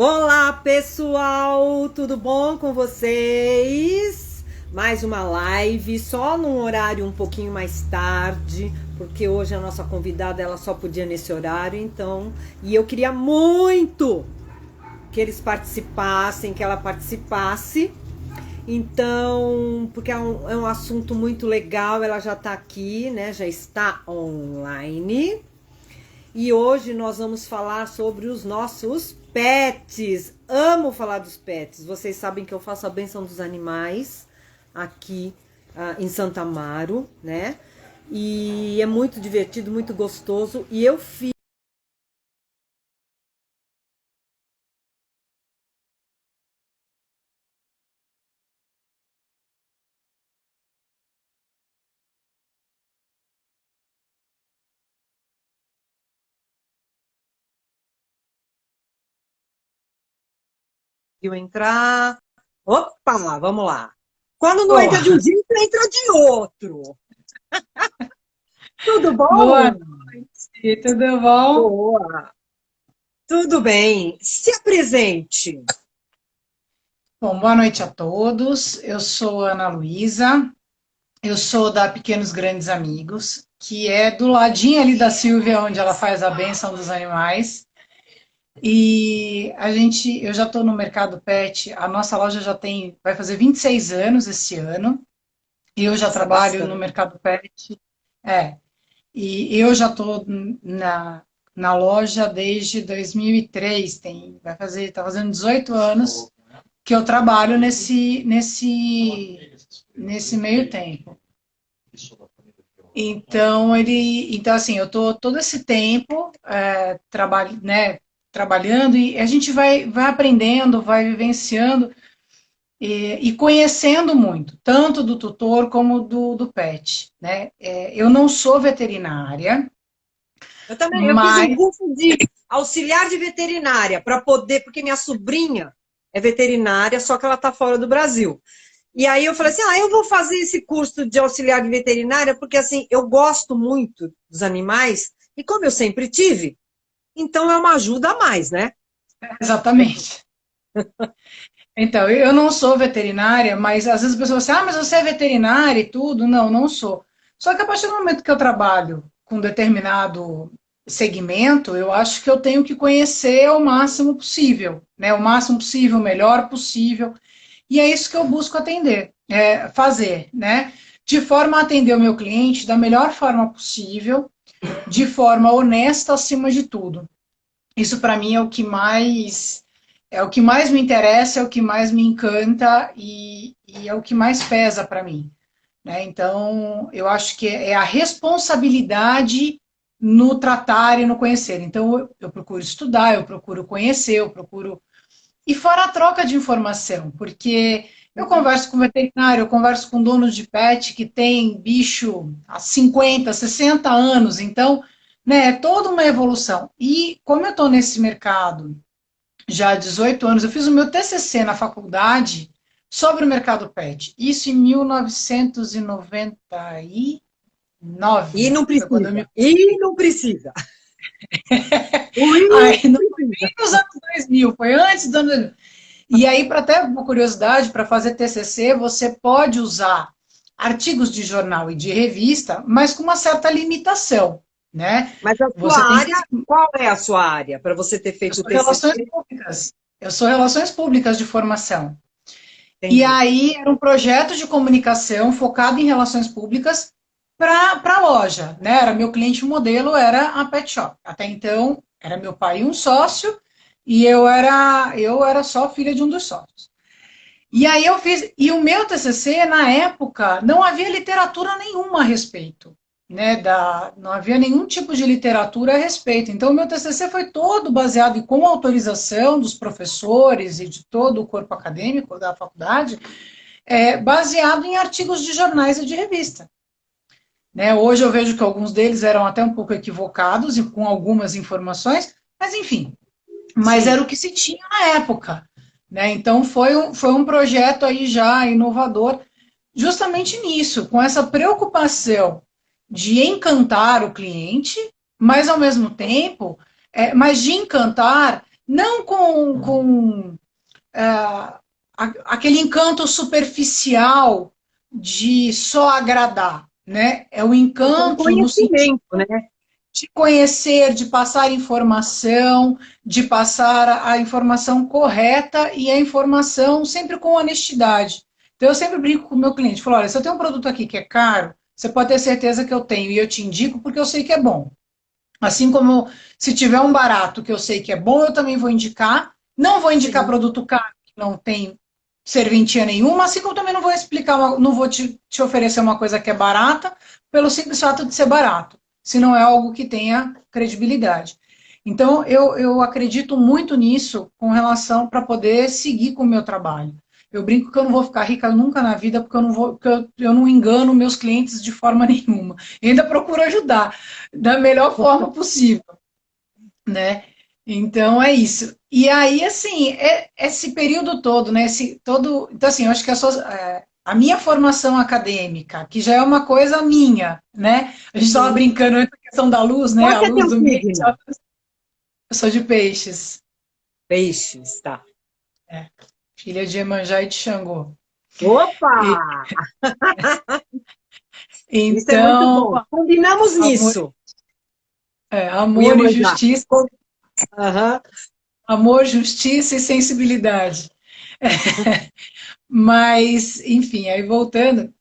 Olá, pessoal! Tudo bom com vocês? Mais uma live, só num horário um pouquinho mais tarde, porque hoje a nossa convidada ela só podia nesse horário, então, e eu queria muito que eles participassem, que ela participasse. Então, porque é um assunto muito legal, ela já está aqui, né? Já está online. E hoje nós vamos falar sobre os nossos pets. Amo falar dos pets. Vocês sabem que eu faço a bênção dos animais aqui em Santa Amaro, né? E é muito divertido, muito gostoso. E eu fiz eu entrar. Opa, vamos lá. Quando não entra de um Boa, jeito, entra de outro. Tudo boa bom? noite, tudo bom? Boa. Tudo bem. Se apresente. Bom, boa noite a todos. Eu sou Ana Luísa, eu sou da Pequenos Grandes Amigos, que é do ladinho ali da Silvia, onde ela faz a bênção dos animais. E eu já estou no mercado pet, a nossa loja vai fazer 26 anos esse ano, e eu já Nossa, trabalho no bastante. mercado pet, é, e eu já estou na loja desde 2003, tá fazendo 18 anos que eu trabalho nesse meio tempo. Então assim, eu tô todo esse tempo trabalhando e a gente vai aprendendo, vai vivenciando e conhecendo muito, tanto do tutor como do pet, né? Eu não sou veterinária, Eu também, eu fiz um mas curso de auxiliar de veterinária para poder, porque minha sobrinha é veterinária, só que ela está fora do Brasil. E aí eu falei assim, eu vou fazer esse curso de auxiliar de veterinária, porque assim, eu gosto muito dos animais, e como eu sempre tive, então é uma ajuda a mais, né? exatamente. Então, eu não sou veterinária, mas às vezes a pessoa fala assim, mas você é veterinária e tudo. Não, não sou. Só que a partir do momento que eu trabalho com um determinado segmento, eu acho que eu tenho que conhecer o máximo possível, né? O máximo possível, o melhor possível. E é isso que eu busco fazer, né? De forma a atender o meu cliente da melhor forma possível, de forma honesta acima de tudo. Isso para mim é o que mais me interessa, é o que mais me encanta e é o que mais pesa para mim, né? Então, eu acho que é a responsabilidade no tratar e no conhecer. Então, eu procuro estudar, eu procuro conhecer, eu procuro. E fora a troca de informação, porque eu converso com veterinário, eu converso com donos de pet que tem bicho há 50, 60 anos, então, né, é toda uma evolução. E como eu estou nesse mercado já há 18 anos. Eu fiz o meu TCC na faculdade sobre o mercado pet. Isso em 1999. E não Foi quando eu precisa. me. E não precisa. O e Aí, não não foi precisa. nem nos anos 2000, foi antes dos anos 2000. E aí, para até uma curiosidade, para fazer TCC, você pode usar artigos de jornal e de revista, mas com uma certa limitação, né? Mas a sua Você tem que área, qual é a sua área para você ter Eu feito o sou relações TCC? públicas. Eu sou relações públicas de formação. E Entendi. aí era um projeto de comunicação focado em relações públicas para a loja, né? Era meu cliente modelo era a Pet Shop. Até então era meu pai e um sócio e eu era só filha de um dos sócios. E aí eu fiz, e o meu TCC na época não havia literatura nenhuma a respeito, né, não havia nenhum tipo de literatura a respeito. Então o meu TCC foi todo baseado e com autorização dos professores e de todo o corpo acadêmico da faculdade, baseado em artigos de jornais e de revista. Né? Hoje eu vejo que alguns deles eram até um pouco equivocados e com algumas informações, mas enfim, mas Sim. era o que se tinha na época. Né? Então foi um projeto aí já inovador, justamente nisso, com essa preocupação de encantar o cliente, mas ao mesmo tempo, mas de encantar não com aquele encanto superficial de só agradar, né? É o Com encanto no sentido conhecimento, né? de conhecer, de passar informação, de passar a informação correta e a informação sempre com honestidade. Então, eu sempre brinco com o meu cliente, falo, olha, se eu tenho um produto aqui que é caro, você pode ter certeza que eu tenho e eu te indico porque eu sei que é bom. Assim como se tiver um barato que eu sei que é bom, eu também vou indicar. Não vou indicar Sim. produto caro que não tem serventia nenhuma, assim como também não vou explicar, não vou te oferecer uma coisa que é barata pelo simples fato de ser barato, se não é algo que tenha credibilidade. Então, eu acredito muito nisso com relação para poder seguir com o meu trabalho. Eu brinco que eu não vou ficar rica nunca na vida, porque eu não engano meus clientes de forma nenhuma. Eu ainda procuro ajudar da melhor forma possível, né? Então é isso. E aí, assim, esse período todo, né? Então, assim, eu acho que a minha formação acadêmica, que já é uma coisa minha, né? A gente estava Uhum. brincando antes da questão da luz, né? Qual A que é luz teu do mês. signo? Eu sou de peixes, Peixes, tá. filha de Iemanjá e de Xangô. Opa! E, Isso é muito então, bom. Combinamos amor, nisso. O amor e Iemanjá. justiça, Aham. amor, justiça e sensibilidade. Mas, enfim, aí voltando,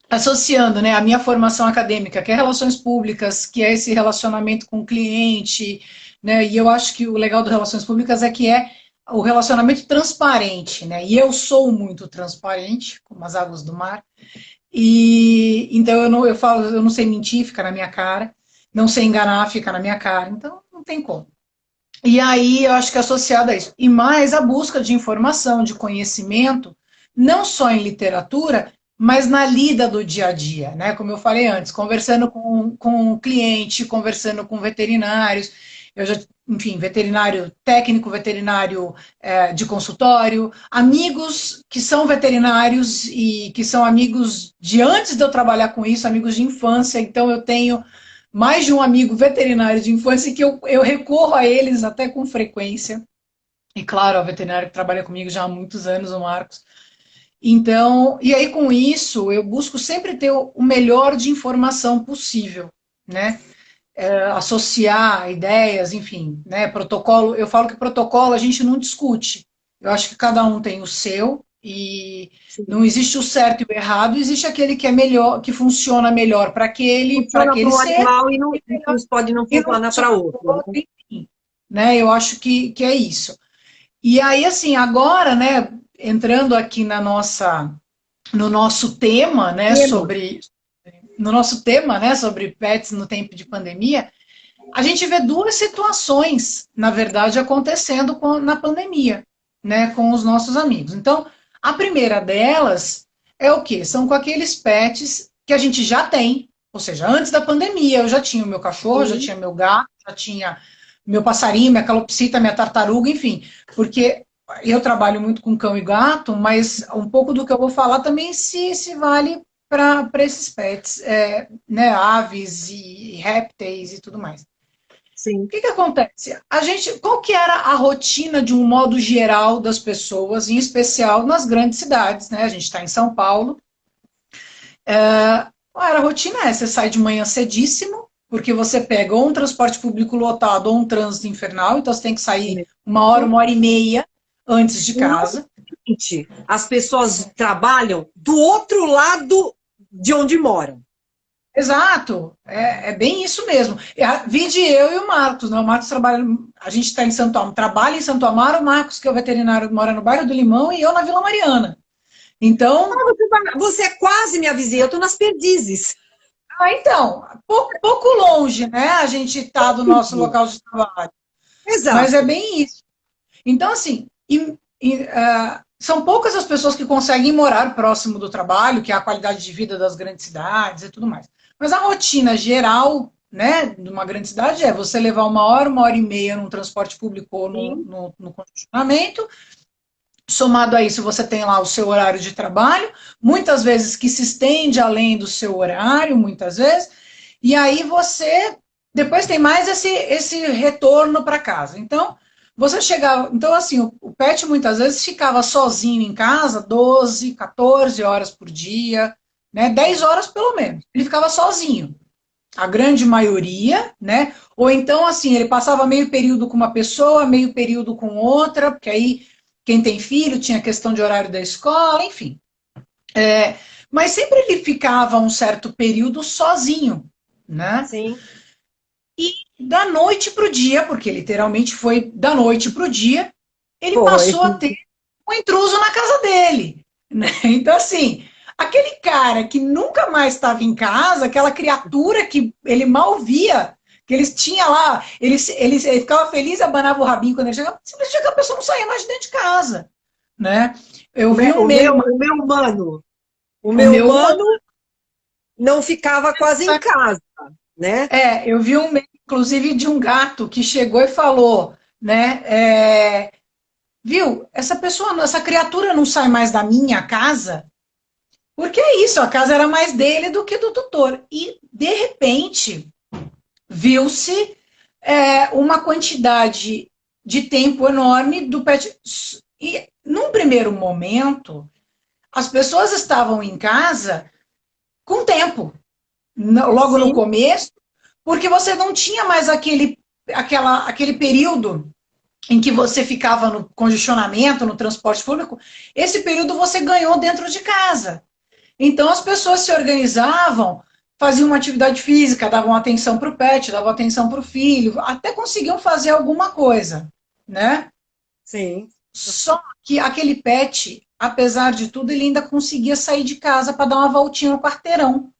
associando, né, a minha formação acadêmica, que é relações públicas, que é esse relacionamento com o cliente, né, e eu acho que o legal das relações públicas é que é o relacionamento transparente, né, e eu sou muito transparente, como as águas do mar, e então eu falo, eu não sei mentir, fica na minha cara, não sei enganar, fica na minha cara, então não tem como. E aí eu acho que é associado a isso. E mais a busca de informação, de conhecimento, não só em literatura, mas na lida do dia a dia, né? Como eu falei antes, conversando com o cliente, conversando com veterinários, eu já, enfim, veterinário técnico, veterinário de consultório, amigos que são veterinários e que são amigos de antes de eu trabalhar com isso, amigos de infância, então eu tenho mais de um amigo veterinário de infância que eu recorro a eles até com frequência. E claro, a veterinária que trabalha comigo já há muitos anos, o Marcos. Então, e aí com isso, eu busco sempre ter o melhor de informação possível, né? Associar ideias, enfim, né? Protocolo, eu falo que protocolo a gente não discute. Eu acho que cada um tem o seu e Sim. não existe o certo e o errado, existe aquele que é melhor, que funciona melhor para Funciona para aquele um ser animal e e melhor não pode não e não funcionar para funciona outro, para outro, né? enfim, né? Eu acho que é isso. E aí, assim, agora, né, entrando aqui no nosso tema, né, Tema. sobre pets no tempo de pandemia, a gente vê duas situações, na verdade, acontecendo na pandemia, né, com os nossos amigos. Então, a primeira delas é o quê? São com aqueles pets que a gente já tem, ou seja, antes da pandemia, eu já tinha o meu cachorro, já Sim. tinha meu gato, já tinha meu passarinho, minha calopsita, minha tartaruga, enfim, porque eu trabalho muito com cão e gato, mas um pouco do que eu vou falar também se vale para esses pets, né, aves e répteis e tudo mais. O Sim. que acontece? Qual que era a rotina de um modo geral das pessoas, em especial nas grandes cidades, né? A gente está em São Paulo. Qual era a rotina? Você sai de manhã cedíssimo, porque você pega ou um transporte público lotado ou um trânsito infernal, então você tem que sair uma hora e meia antes de casa. Normalmente, as pessoas trabalham do outro lado de onde moram. Exato, é bem isso mesmo. Vide eu e o Marcos, né? O Marcos trabalha, a gente está em Santo Amaro, trabalha em Santo Amaro, o Marcos, que é o veterinário, mora no bairro do Limão, e eu na Vila Mariana. Então, Você é quase minha vizinha, eu estou nas Perdizes. então, pouco longe, né? A gente está do nosso local de trabalho, mas é Exato. bem isso. Então, assim, são poucas as pessoas que conseguem morar próximo do trabalho, que é a qualidade de vida das grandes cidades e tudo mais. Mas a rotina geral, né, de uma grande cidade é você levar uma hora e meia num transporte público ou Sim. no congestionamento. Somado a isso, você tem lá o seu horário de trabalho, muitas vezes que se estende além do seu horário, muitas vezes, e aí você depois tem mais esse retorno para casa. Então, Você chegava. Então, assim, o pet muitas vezes ficava sozinho em casa 12, 14 horas por dia, né? 10 horas pelo menos. Ele ficava sozinho. A grande maioria, né? Ou então, assim, ele passava meio período com uma pessoa, meio período com outra, porque aí quem tem filho tinha questão de horário da escola, enfim. Mas sempre ele ficava um certo período sozinho, né? Sim. E da noite para o dia, porque literalmente foi da noite para o dia, ele Foi. passou a ter um intruso na casa dele. Né? Então, assim, aquele cara que nunca mais estava em casa, aquela criatura que ele mal via, que eles tinham lá, ele ficava feliz, abanava o rabinho quando ele chegava, simplesmente a pessoa não saía mais de dentro de casa. Né? Eu vi um meme, O o meu meu humano. humano não ficava quase em casa, né? Eu vi um meme, inclusive, de um gato que chegou e falou, né? Viu, essa pessoa, essa criatura não sai mais da minha casa, porque é isso, a casa era mais dele do que do tutor. E, de repente, viu-se uma quantidade de tempo enorme do pet. E, num primeiro momento, as pessoas estavam em casa com tempo, logo no Sim, começo, porque você não tinha mais aquele período em que você ficava no congestionamento, no transporte público, esse período você ganhou dentro de casa. Então as pessoas se organizavam, faziam uma atividade física, davam atenção para o pet, davam atenção para o filho, até conseguiam fazer alguma coisa, né? sim. Só que aquele pet, apesar de tudo, ele ainda conseguia sair de casa para dar uma voltinha no quarteirão.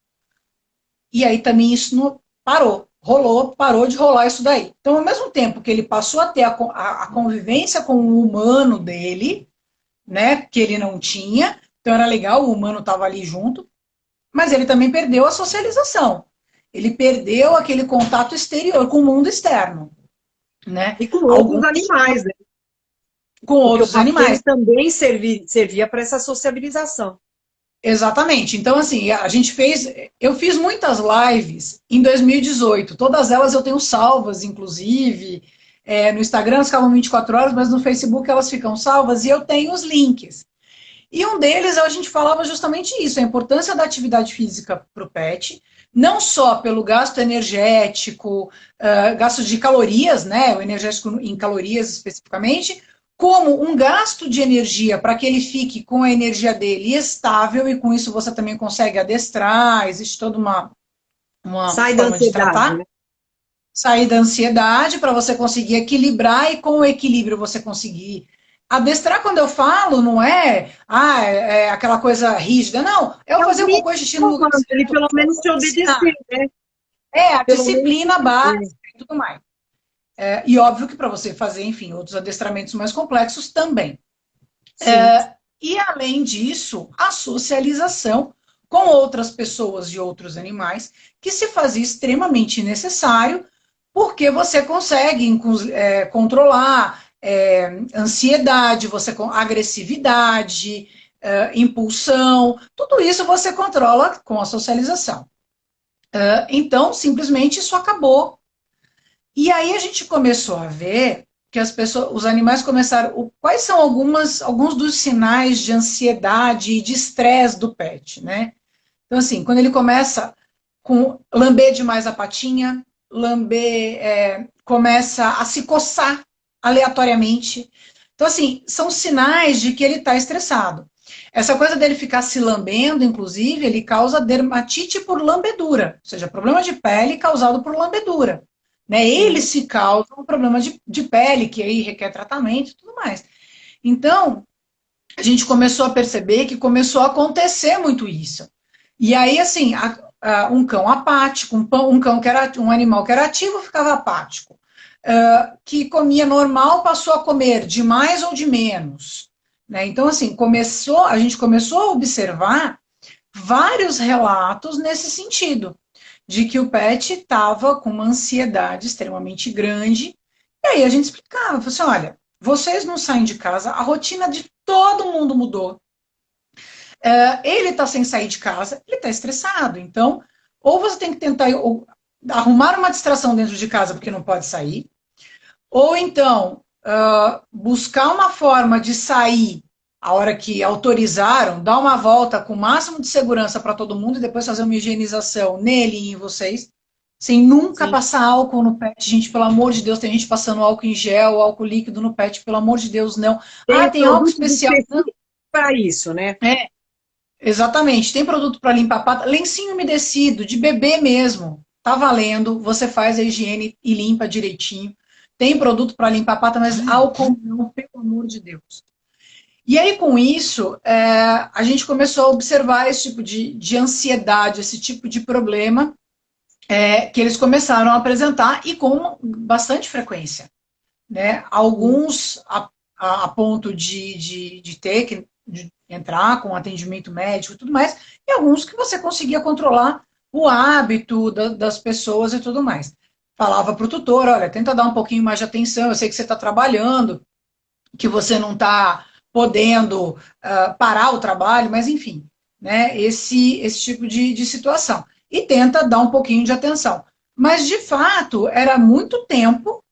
E aí também isso não parou. Rolou, parou de rolar isso daí. Então, ao mesmo tempo que ele passou a ter a convivência com o humano dele, né, que ele não tinha, então era legal, o humano estava ali junto, mas ele também perdeu a socialização. Ele perdeu aquele contato exterior com o mundo externo, né? E com outros Alguns animais, né? com Porque o outros pato animais. dele também servia para essa sociabilização. Exatamente. Então, assim, eu fiz muitas lives em 2018, todas elas eu tenho salvas, inclusive. No Instagram elas ficavam 24 horas, mas no Facebook elas ficam salvas e eu tenho os links. E um deles a gente falava justamente isso, a importância da atividade física para o pet, não só pelo gasto energético, gasto de calorias, né, o energético em calorias especificamente, como um gasto de energia para que ele fique com a energia dele estável e com isso você também consegue adestrar, existe toda uma Sai da forma de ansiedade, tratar, né? sair da ansiedade para você conseguir equilibrar e com o equilíbrio você conseguir adestrar. Quando eu falo, não é aquela coisa rígida, não, é eu É o fazer o mínimo cocô e xixi no lugar comando, ele certo, pelo menos te ensinar. obedecer, né? A Pelo menos te disciplina obedecer. básica e tudo mais. E óbvio que para você fazer, enfim, outros adestramentos mais complexos também. Sim. E além disso, a socialização com outras pessoas e outros animais, que se fazia extremamente necessário, porque você consegue controlar ansiedade, agressividade, impulsão, tudo isso você controla com a socialização. Então, simplesmente isso acabou. E aí a gente começou a ver que os animais começaram. Quais são alguns dos sinais de ansiedade e de estresse do pet, né? Então, assim, quando ele começa com lamber demais a patinha, começa a se coçar aleatoriamente. Então, assim, são sinais de que ele está estressado. Essa coisa dele ficar se lambendo, inclusive, ele causa dermatite por lambedura, ou seja, problema de pele causado por lambedura. Né? Ele Sim. se causa um problema de pele, que aí requer tratamento e tudo mais. Então, a gente começou a perceber que começou a acontecer muito isso. E aí, assim, um cão apático, um cão que era um animal que era ativo ficava apático. Que comia normal passou a comer de mais ou de menos. Né? Então, assim, a gente começou a observar vários relatos nesse sentido, de que o pet estava com uma ansiedade extremamente grande. E aí a gente explicava, falou assim, olha, vocês não saem de casa, a rotina de todo mundo mudou. Ele está sem sair de casa, ele está estressado. Então, ou você tem que tentar arrumar uma distração dentro de casa porque não pode sair, ou então buscar uma forma de sair a hora que autorizaram, dar uma volta com o máximo de segurança para todo mundo e depois fazer uma higienização nele e em vocês, sem nunca Sim. passar álcool no pet, gente, pelo amor de Deus, tem gente passando álcool em gel, álcool líquido no pet, pelo amor de Deus, não. Ah, Tem tem álcool produtos especial. específicos para isso, né? É, exatamente, tem produto para limpar a pata, lencinho umedecido, de bebê mesmo, tá valendo, você faz a higiene e limpa direitinho. Tem produto para limpar a pata, mas álcool não, pelo amor de Deus. E aí, com isso, a gente começou a observar esse tipo de ansiedade, esse tipo de problema que eles começaram a apresentar e com bastante frequência. Né? Alguns a ponto de ter que entrar com atendimento médico e tudo mais, e alguns que você conseguia controlar o hábito das pessoas e tudo mais. Falava para o tutor, olha, tenta dar um pouquinho mais de atenção, eu sei que você está trabalhando, que você não está podendo parar o trabalho, mas enfim, né, esse tipo de situação. E tenta dar um pouquinho de atenção. Mas, de fato, era muito tempo,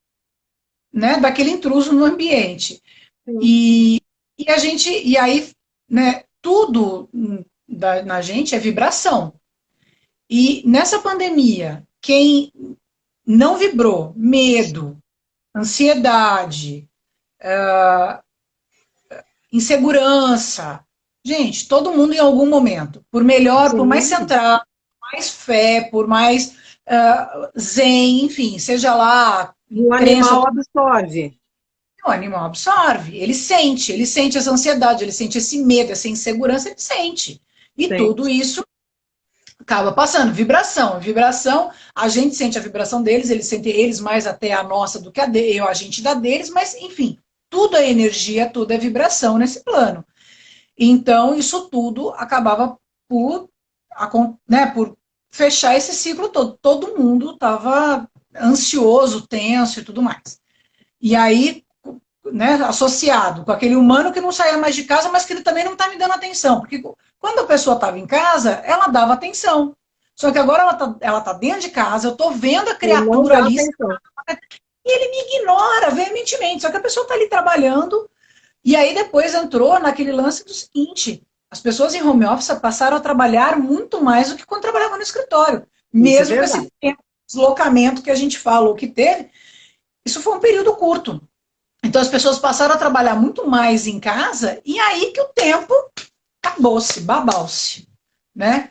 né, daquele intruso no ambiente. Sim. E aí, né, tudo na gente é vibração. E nessa pandemia, quem não vibrou, medo, ansiedade, insegurança. Gente, todo mundo em algum momento, por melhor, por mais Sim. centrado, por mais fé, por mais zen, enfim, seja lá O crença, animal absorve. o animal absorve, ele sente essa ansiedade, ele sente esse medo, essa insegurança, ele sente. E tudo Sente. isso acaba passando. Vibração. Vibração, a gente sente a vibração deles, eles sentem eles mais até a nossa do que a gente da deles, mas enfim, tudo é energia, tudo é vibração nesse plano. Então, isso tudo acabava por, né, por fechar esse ciclo todo. Todo mundo estava ansioso, tenso e tudo mais. E aí, né, associado com aquele humano que não saía mais de casa, mas que ele também não está me dando atenção. Porque quando a pessoa estava em casa, ela dava atenção. Só que agora ela tá dentro de casa, eu estou vendo a Ele não criatura dá ali, atenção. e ele me ignora veementemente. Só que a pessoa está ali trabalhando, e aí depois entrou naquele lance do seguinte: as pessoas em home office passaram a trabalhar muito mais do que quando trabalhavam no escritório. Isso é Mesmo com verdade. esse tempo de deslocamento que a gente falou que teve, isso foi um período curto. Então as pessoas passaram a trabalhar muito mais em casa, e aí que o tempo acabou-se, babau-se, né?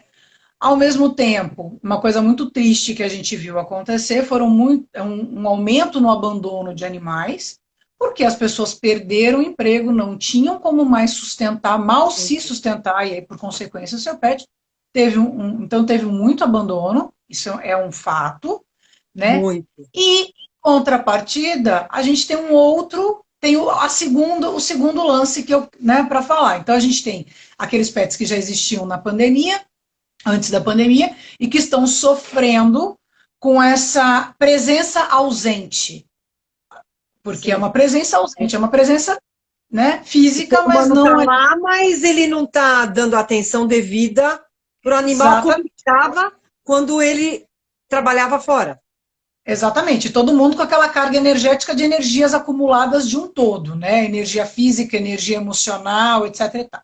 Ao mesmo tempo, uma coisa muito triste que a gente viu acontecer foram um aumento no abandono de animais, porque as pessoas perderam o emprego, não tinham como mais sustentar, mal se sustentar, e aí, por consequência, o seu pet então teve muito abandono, isso é um fato, né? Muito. E, em contrapartida, a gente tem tem o segundo lance que eu, né, para falar. Então, a gente tem aqueles pets que já existiam na pandemia, antes da pandemia, e que estão sofrendo com essa presença ausente. Porque é Sim. uma presença ausente, é uma presença, né, física, O mas humano está não é lá, mas ele não está dando atenção devida para o animal como exata. estava quando ele trabalhava fora. Exatamente, todo mundo com aquela carga energética de energias acumuladas de um todo, né? Energia física, energia emocional, etc. E tal.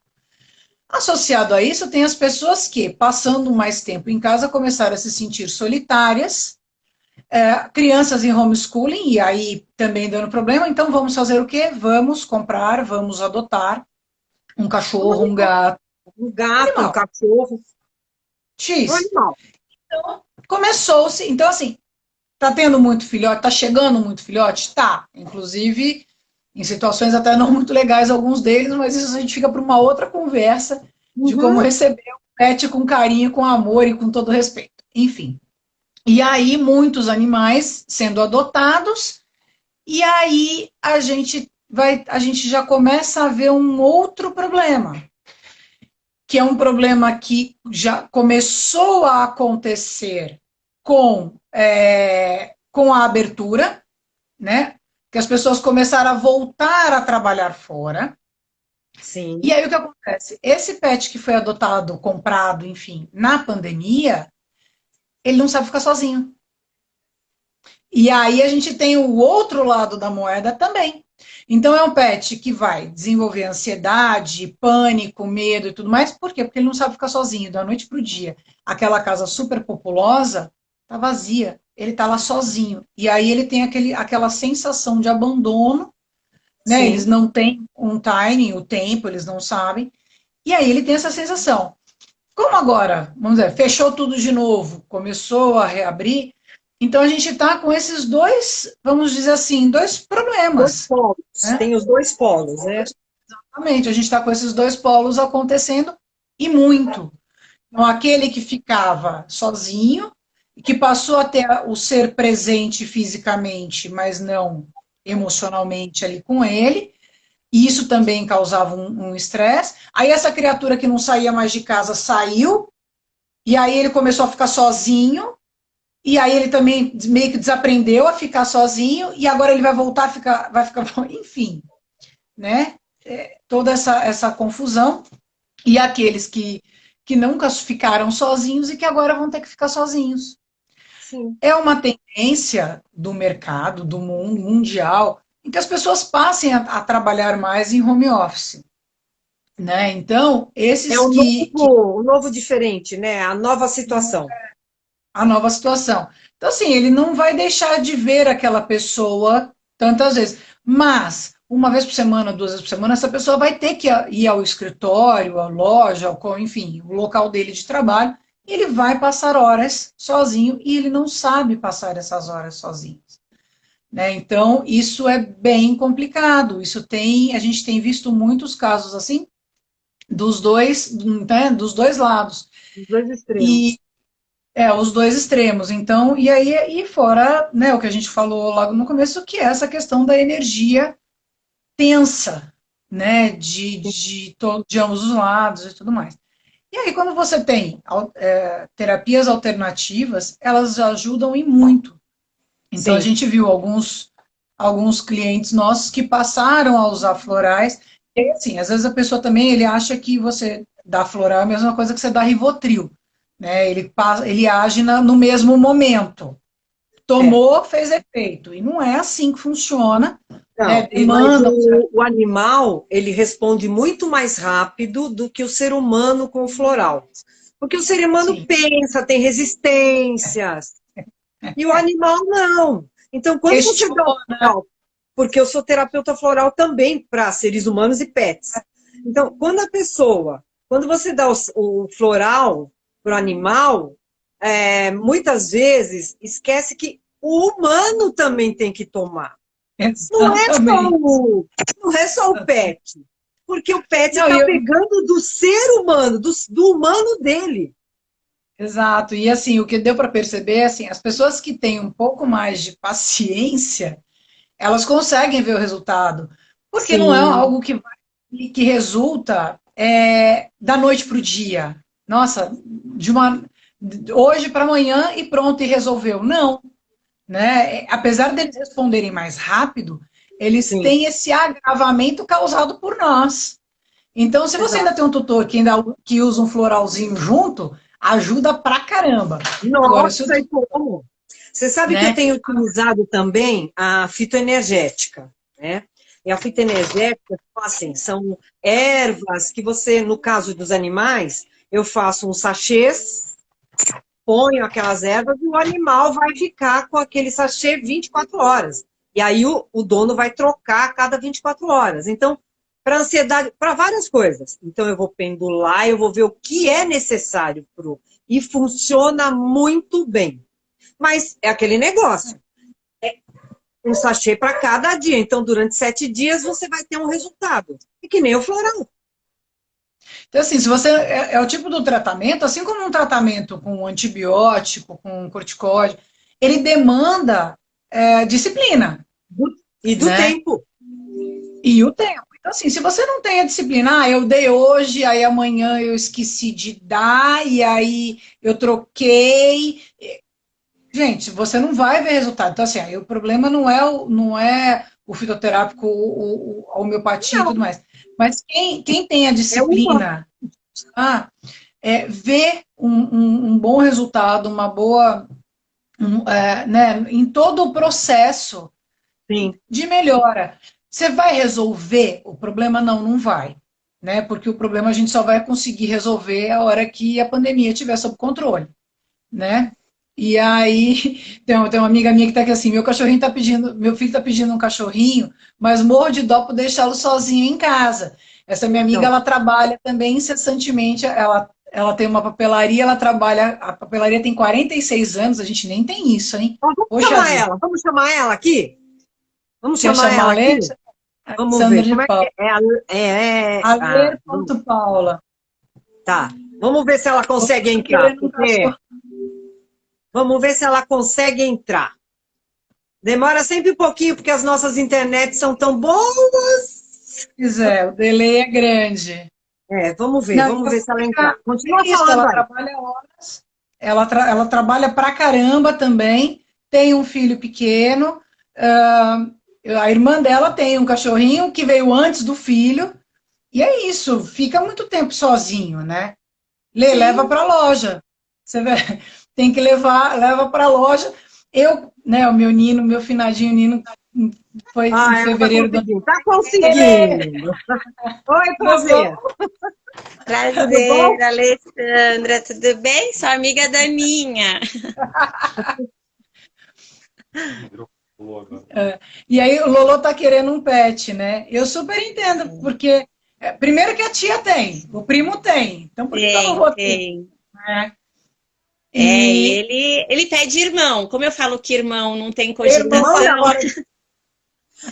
Associado a isso, tem as pessoas que, passando mais tempo em casa, começaram a se sentir solitárias, crianças em homeschooling, e aí também dando problema, então vamos fazer o quê? Vamos comprar, vamos adotar um Um cachorro, um animal. gato, Um um gato, um animal, cachorro, um X. animal. Então, começou-se, então assim, tá tendo muito filhote, tá chegando muito filhote? Tá, inclusive em situações até não muito legais alguns deles, mas isso a gente fica para uma outra conversa de como Uhum. receber o pet com carinho, com amor e com todo respeito. Enfim. E aí, muitos animais sendo adotados, e aí a gente já começa a ver um outro problema, que é um problema que já começou a acontecer com a abertura, né? Que as pessoas começaram a voltar a trabalhar fora. E Sim. aí o que acontece? Esse pet que foi adotado, comprado, enfim, na pandemia, ele não sabe ficar sozinho. E aí a gente tem o outro lado da moeda também. Então é um pet que vai desenvolver ansiedade, pânico, medo e tudo mais. Por quê? Porque ele não sabe ficar sozinho, da noite para o dia. Aquela casa super populosa tá vazia, ele tá lá sozinho. E aí ele tem aquela sensação de abandono, né? Eles Sim. não têm um timing, o tempo, eles não sabem. E aí ele tem essa sensação. Como agora, vamos dizer, fechou tudo de novo, começou a reabrir, então a gente está com esses dois, vamos dizer assim, dois Dois problemas, polos. né? Tem os dois polos, né? Exatamente, a gente está com esses dois polos acontecendo e muito. Então, aquele que ficava sozinho, que passou a ter o ser presente fisicamente, mas não emocionalmente ali com ele, e isso também causava um estresse. Aí essa criatura que não saía mais de casa saiu, e aí ele começou a ficar sozinho, e aí ele também meio que desaprendeu a ficar sozinho, e agora ele vai voltar a ficar, vai ficar, enfim, né? Toda essa confusão, e aqueles que nunca ficaram sozinhos e que agora vão ter que ficar sozinhos. Sim. É uma tendência do mercado, do mundo mundial, em que as pessoas passem a trabalhar mais em home office. Né? Então, É esses o novo diferente, né? A nova situação. a nova situação. Então, assim, ele não vai deixar de ver aquela pessoa tantas vezes, mas uma vez por semana, duas vezes por semana, essa pessoa vai ter que ir ao escritório, à loja, enfim, o local dele de trabalho, e ele vai passar horas sozinho e ele não sabe passar essas horas sozinho. Né? Então, isso é bem complicado. A gente tem visto muitos casos assim, dos dois, né, dos dois lados. Os dois extremos. E os dois extremos. Então, e fora, né, o que a gente falou logo no começo, que é essa questão da energia tensa, né, de ambos os lados e tudo mais. E aí, quando você tem terapias alternativas, elas ajudam e muito. Então, a Sim. gente viu alguns clientes nossos que passaram a usar florais. E assim, às vezes a pessoa também ele acha que você dá floral é a mesma coisa que você dá Rivotril, né? Ele age no mesmo momento. É. Tomou, fez efeito. E não é assim que funciona, né? Não, mas Demanda. o animal, ele responde muito mais rápido do que o ser humano com o floral. Porque o ser humano Sim. pensa, tem resistências, e o animal não. Então, quando você dá o Questiona. floral, porque eu sou terapeuta floral também para seres humanos e pets. Então, quando você dá o floral para o animal, muitas vezes esquece que o humano também tem que tomar. Não é só Exatamente. não é só o pet. Porque o pet Não, está pegando do ser humano, do humano dele. exato. E assim, o que deu para perceber, assim, as pessoas que têm um pouco mais de paciência, elas conseguem ver o resultado, porque não é Sim, algo que resulta da noite para o dia. Nossa, hoje para amanhã e pronto, e resolveu. Não, né? Apesar deles responderem mais rápido, eles sim, têm esse agravamento causado por nós. Então, se você ainda exato. tem um tutor que usa um floralzinho junto, ajuda pra caramba. Agora, se o Nossa, e tutor, como? Você sabe que eu né? tenho utilizado também a fitoenergética, né? E a fitoenergética, assim, são ervas que você, no caso dos animais, eu faço uns sachês, ponho aquelas ervas e o animal vai ficar com aquele sachê 24 horas. E aí o dono vai trocar a cada 24 horas. Então, para ansiedade, para várias coisas. Então, eu vou pendular, eu vou ver o que é necessário pro. E funciona muito bem. Mas é aquele negócio. Um sachê para cada dia. Então, durante 7 dias, você vai ter um resultado. E que nem o floral. Então, assim, se você é o tipo do tratamento, assim como um tratamento com antibiótico, com corticóide, ele demanda disciplina, E do né? tempo. E o tempo. Então, assim, se você não tem a disciplina, eu dei hoje, aí amanhã eu esqueci de dar, e aí eu troquei. Gente, você não vai ver resultado. Então, assim, aí o problema não é o fitoterápico, a homeopatia e Não, tudo mais. Mas quem tem a é uma. disciplina, vê um bom resultado, uma boa, né, em todo o processo Sim. de melhora. Você vai resolver o problema? Não, não vai. Né? Porque o problema a gente só vai conseguir resolver a hora que a pandemia estiver sob controle. Né? E aí, tem uma amiga minha que está aqui assim, meu filho está pedindo um cachorrinho, mas morro de dó por deixá-lo sozinho em casa. Essa minha amiga, Então, ela trabalha também incessantemente, ela tem uma papelaria, ela trabalha, a papelaria tem 46 anos, a gente nem tem isso, hein? ó, Poxa vida, vamos chamar ela aqui? Vamos quer chamar chamar a ela aqui? Lê? Vamos Sandra ver, de como é que Paula. é? Aler.paula. Tá, vamos ver se ela consegue entrar, Querendo um porque... cachorro. Vamos ver se ela consegue entrar. Demora sempre um pouquinho, porque as nossas internets são tão boas. Pois é, o delay é grande. Não, Vamos ver se ela entrar. Continua é isso, falando ela aí. trabalha horas, ela trabalha pra caramba também, tem um filho pequeno, a irmã dela tem um cachorrinho que veio antes do filho, e é isso, fica muito tempo sozinho, né? Leva Sim. para a loja. Você vê, tem que levar, leva para a loja. Eu, né, o meu Nino, meu finadinho Nino, foi em Ah, ela tá fevereiro do ano. conseguindo. Tá Ele, conseguindo. Oi, voltou. prazer. Tudo bom? Prazer, Alessandra, tudo bem? Sou amiga da Aninha. E aí o Lolo tá querendo um pet, né? Eu super entendo, porque primeiro que a tia tem, o primo tem, então por que eu não Tem, vou ter? tem. Né? É, E ele pede irmão. Como eu falo que irmão não tem Irmão, e cogitação, agora?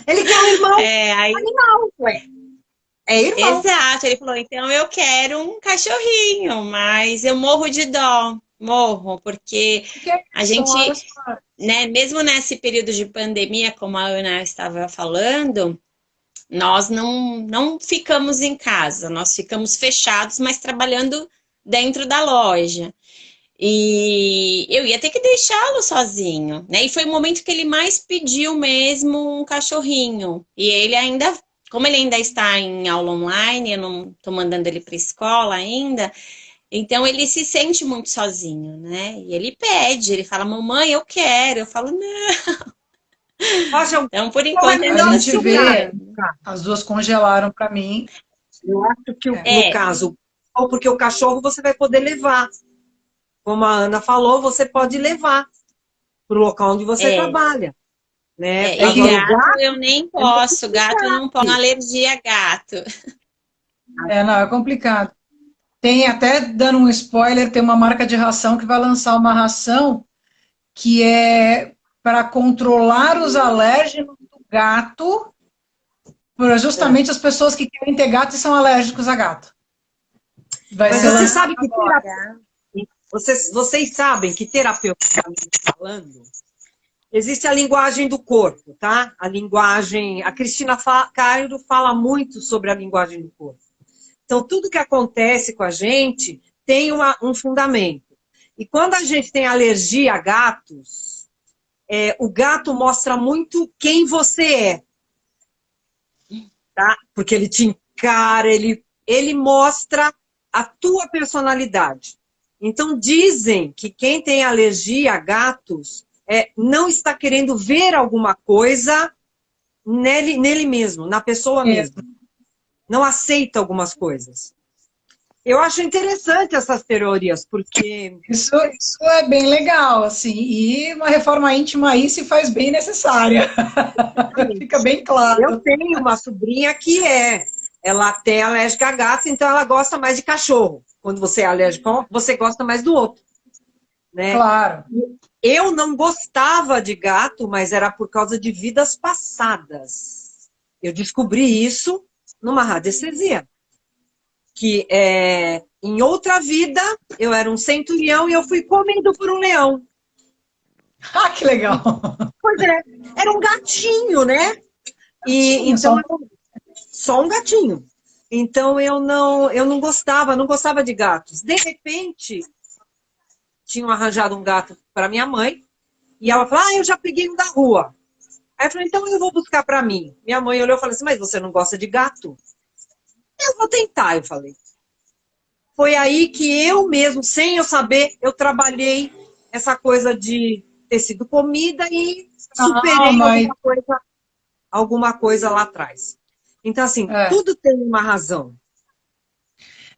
Ele quer um irmão aí, animal, ué. É irmão. exato, ele falou, então eu quero um cachorrinho, mas eu morro de dó, morro, porque que é a isso? gente, Olha só. né, mesmo nesse período de pandemia, como a Ana estava falando, nós não ficamos em casa, nós ficamos fechados, mas trabalhando dentro da loja. E eu ia ter que deixá-lo sozinho, né? E foi o momento que ele mais pediu mesmo um cachorrinho. E ele ainda, como ele ainda está em aula online, eu não estou mandando ele para a escola ainda, então ele se sente muito sozinho, né? E ele pede, ele fala, mamãe, eu quero. Eu falo, não. Acha Então, por qual é enquanto, ainda A melhor estou gente vê, segurando. as duas congelaram para mim. Eu acho que, É. no caso, porque o cachorro você vai poder levar. Como a Ana falou, você pode levar para o local onde você É. trabalha. Né? E Agora, o gato eu nem posso, gato eu não posso, gato. alergia a gato. Não, é complicado. Tem até, dando um spoiler, tem uma marca de ração que vai lançar uma ração que é para controlar os alérgenos do gato, para justamente as pessoas que querem ter gato e são alérgicos a gato. Vai Mas ser você lançado sabe que agora. vocês sabem que terapeuticamente falando, existe a linguagem do corpo, tá? A linguagem. A Cristina Cairo fala muito sobre a linguagem do corpo. Então, tudo que acontece com a gente tem um fundamento. E quando a gente tem alergia a gatos, o gato mostra muito quem você é. Tá? Porque ele te encara, ele mostra a tua personalidade. Então, dizem que quem tem alergia a gatos não está querendo ver alguma coisa nele mesmo, na pessoa mesmo. Não aceita algumas coisas. Eu acho interessante essas teorias, porque... Isso é bem legal, assim, e uma reforma íntima aí se faz bem necessária. Fica bem claro. Eu tenho uma sobrinha que ela tem alérgica a gato, então ela gosta mais de cachorro. Quando você é alérgico, você gosta mais do outro. Né? Claro. Eu não gostava de gato, mas era por causa de vidas passadas. Eu descobri isso numa radiestesia. Que em outra vida eu era um centurião e eu fui comido por um leão. Ah, que legal. Pois é, era um gatinho, né? E então só um gatinho. Então eu não gostava de gatos. De repente, tinham arranjado um gato para minha mãe e ela falou: eu já peguei um da rua. Aí eu falei: então eu vou buscar para mim. Minha mãe olhou e falou assim: mas você não gosta de gato? Eu vou tentar, eu falei. Foi aí que eu mesmo, sem eu saber, eu trabalhei essa coisa de ter sido comida e superei alguma coisa alguma coisa lá atrás. Então, assim, É. tudo tem uma razão.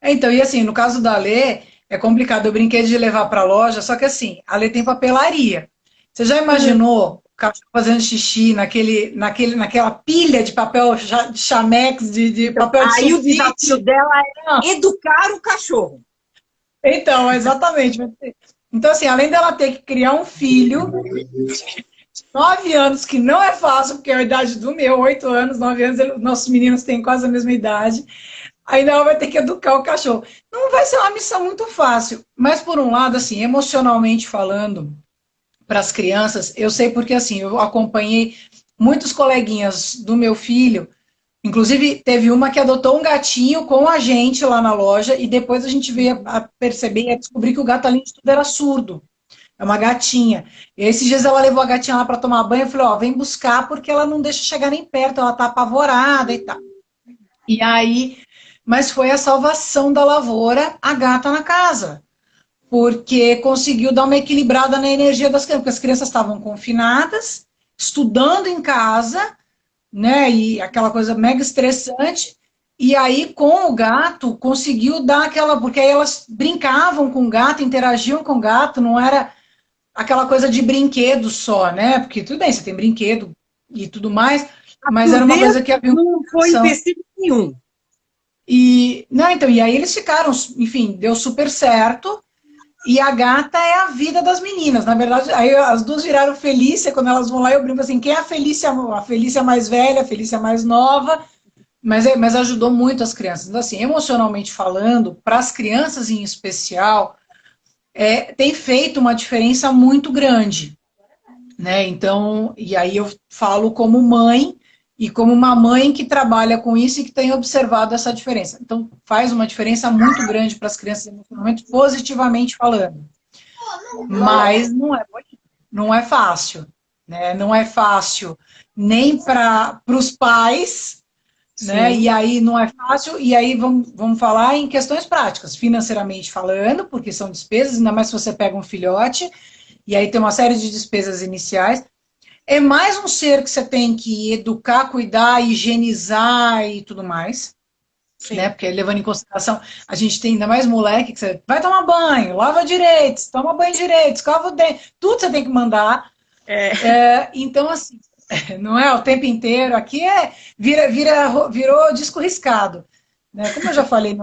Então, e assim, no caso da Lê, é complicado. Eu brinquei de levar para a loja, só que assim, a Lê tem papelaria. Você já imaginou o cachorro fazendo xixi naquela pilha de papel de chamex, de papel de Aí o sulfite? desafio dela Não. é educar o cachorro. Então, exatamente. Então, assim, além dela ter que criar um filho de 9 anos, que não é fácil, porque é a idade do meu, 8 anos, 9 anos, nossos meninos têm quase a mesma idade. Ainda ela vai ter que educar o cachorro. Não vai ser uma missão muito fácil, mas por um lado, assim, emocionalmente falando, para as crianças, eu sei porque assim, eu acompanhei muitos coleguinhas do meu filho, inclusive teve uma que adotou um gatinho com a gente lá na loja e depois a gente veio a perceber e a descobrir que o gato além de tudo era surdo. É uma gatinha. E esses dias ela levou a gatinha lá para tomar banho e falou: ó, vem buscar porque ela não deixa chegar nem perto, ela tá apavorada e tal. E aí, mas foi a salvação da lavoura, a gata na casa, porque conseguiu dar uma equilibrada na energia das crianças, porque as crianças estavam confinadas, estudando em casa, né, e aquela coisa mega estressante, e aí com o gato conseguiu dar aquela, porque aí elas brincavam com o gato, interagiam com o gato, não era aquela coisa de brinquedo só, né, porque tudo bem, você tem brinquedo e tudo mais, mas era uma coisa que havia uma não foi empecilho nenhum. E, não, então, e aí eles ficaram, enfim, deu super certo. E a gata é a vida das meninas. Na verdade, aí as duas viraram Felícia. Quando elas vão lá, eu brinco assim: quem é a Felícia? A Felícia mais velha, a Felícia mais nova. Mas ajudou muito as crianças. Então, assim, emocionalmente falando, para as crianças em especial, tem feito uma diferença muito grande. Né? Então, e aí eu falo como mãe e como uma mãe que trabalha com isso e que tem observado essa diferença. Então, faz uma diferença muito grande para as crianças emocionalmente, positivamente falando. Mas não é fácil, né? Não é fácil nem para os pais, né? E aí não é fácil, e aí vamos falar em questões práticas, financeiramente falando, porque são despesas, ainda mais se você pega um filhote, e aí tem uma série de despesas iniciais. É mais um ser que você tem que educar, cuidar, higienizar e tudo mais. Né? Porque levando em consideração, a gente tem ainda mais moleque que você vai tomar banho, lava direito, toma banho direito, escova o dente, tudo você tem que mandar. Então, assim, não é o tempo inteiro, aqui virou disco riscado. Né? Como eu já falei,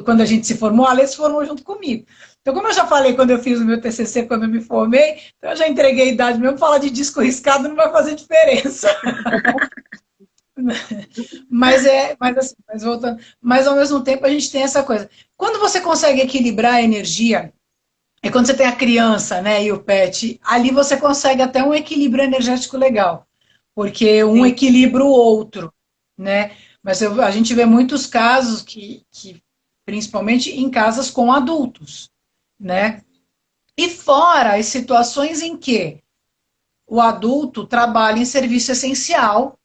quando a gente se formou, a Alê se formou junto comigo. Então, como eu já falei quando eu fiz o meu TCC, quando eu me formei, então eu já entreguei a idade mesmo, falar de disco riscado não vai fazer diferença. Mas voltando, mas ao mesmo tempo a gente tem essa coisa. Quando você consegue equilibrar a energia, é quando você tem a criança, né, e o pet, ali você consegue até um equilíbrio energético legal, porque um equilibra o outro, né? Mas a gente vê muitos casos que principalmente em casas com adultos, né? E fora as situações em que o adulto trabalha em serviço essencial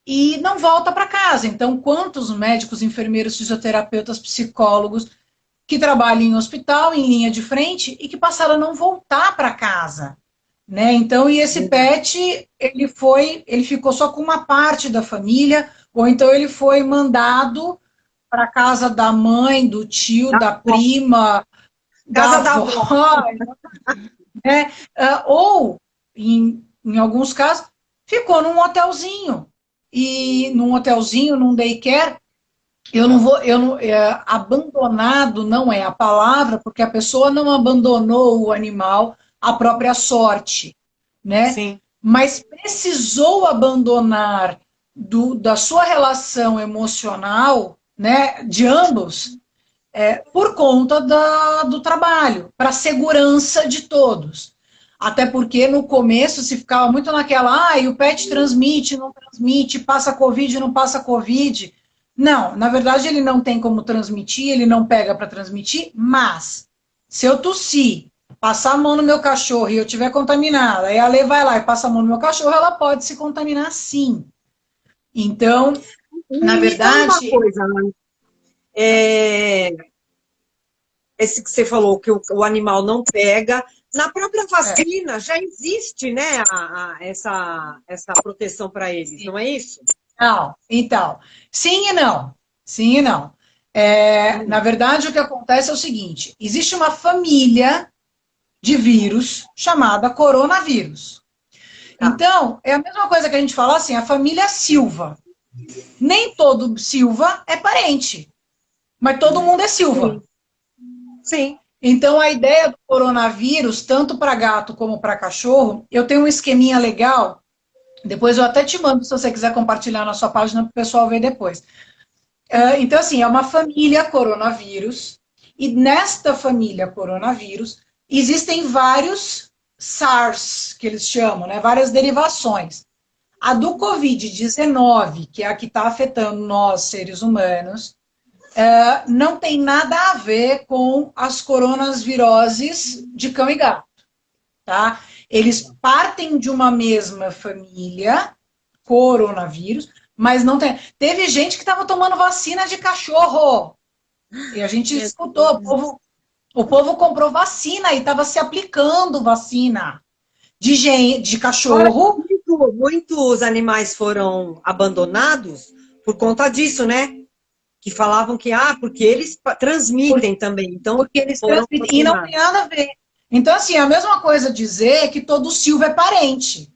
e não volta para casa. Então, quantos médicos, enfermeiros, fisioterapeutas, psicólogos que trabalham em hospital, em linha de frente, e que passaram a não voltar para casa, né? Então, e esse pet, ele ficou só com uma parte da família, ou então ele foi mandado para a casa da mãe, do tio, da prima, Casa da avó, né? Ou, em alguns casos, ficou num hotelzinho. E num hotelzinho, num daycare, abandonado não é a palavra, porque a pessoa não abandonou o animal à própria sorte, né? Sim. Mas precisou abandonar da sua relação emocional, né, de ambos, por conta do trabalho, para a segurança de todos. Até porque no começo se ficava muito naquela, o pet transmite, não transmite, passa Covid, não passa Covid. Não, na verdade ele não tem como transmitir, ele não pega para transmitir, mas se eu tossir, passar a mão no meu cachorro e eu estiver contaminada, aí a Lê vai lá e passa a mão no meu cachorro, ela pode se contaminar sim. Então, na verdade... Uma coisa, esse que você falou, que o animal não pega, Na própria vacina já existe, né, essa proteção para eles, não é isso? Não, então, sim e não. Sim e não. Na verdade, o que acontece é o seguinte: existe uma família de vírus chamada coronavírus. Tá. Então, é a mesma coisa que a gente fala assim, a família Silva. Nem todo Silva é parente, mas todo mundo é Silva. Sim. Então, a ideia do coronavírus, tanto para gato como para cachorro, eu tenho um esqueminha legal, depois eu até te mando se você quiser compartilhar na sua página para o pessoal ver depois. Então, assim, é uma família coronavírus, e nesta família coronavírus existem vários SARS, que eles chamam, né? Várias derivações. A do Covid-19, que é a que está afetando nós, seres humanos, não tem nada a ver com as coronaviroses de cão e gato, tá? Eles partem de uma mesma família, coronavírus, mas não tem. Teve gente que estava tomando vacina de cachorro. E a gente escutou, o povo comprou vacina e estava se aplicando vacina de cachorro. Muitos animais foram abandonados por conta disso, né? Que falavam que, porque eles transmitem também. Então, porque eles transmitem, e não tem nada a ver. Então, assim, a mesma coisa dizer que todo Silva é parente.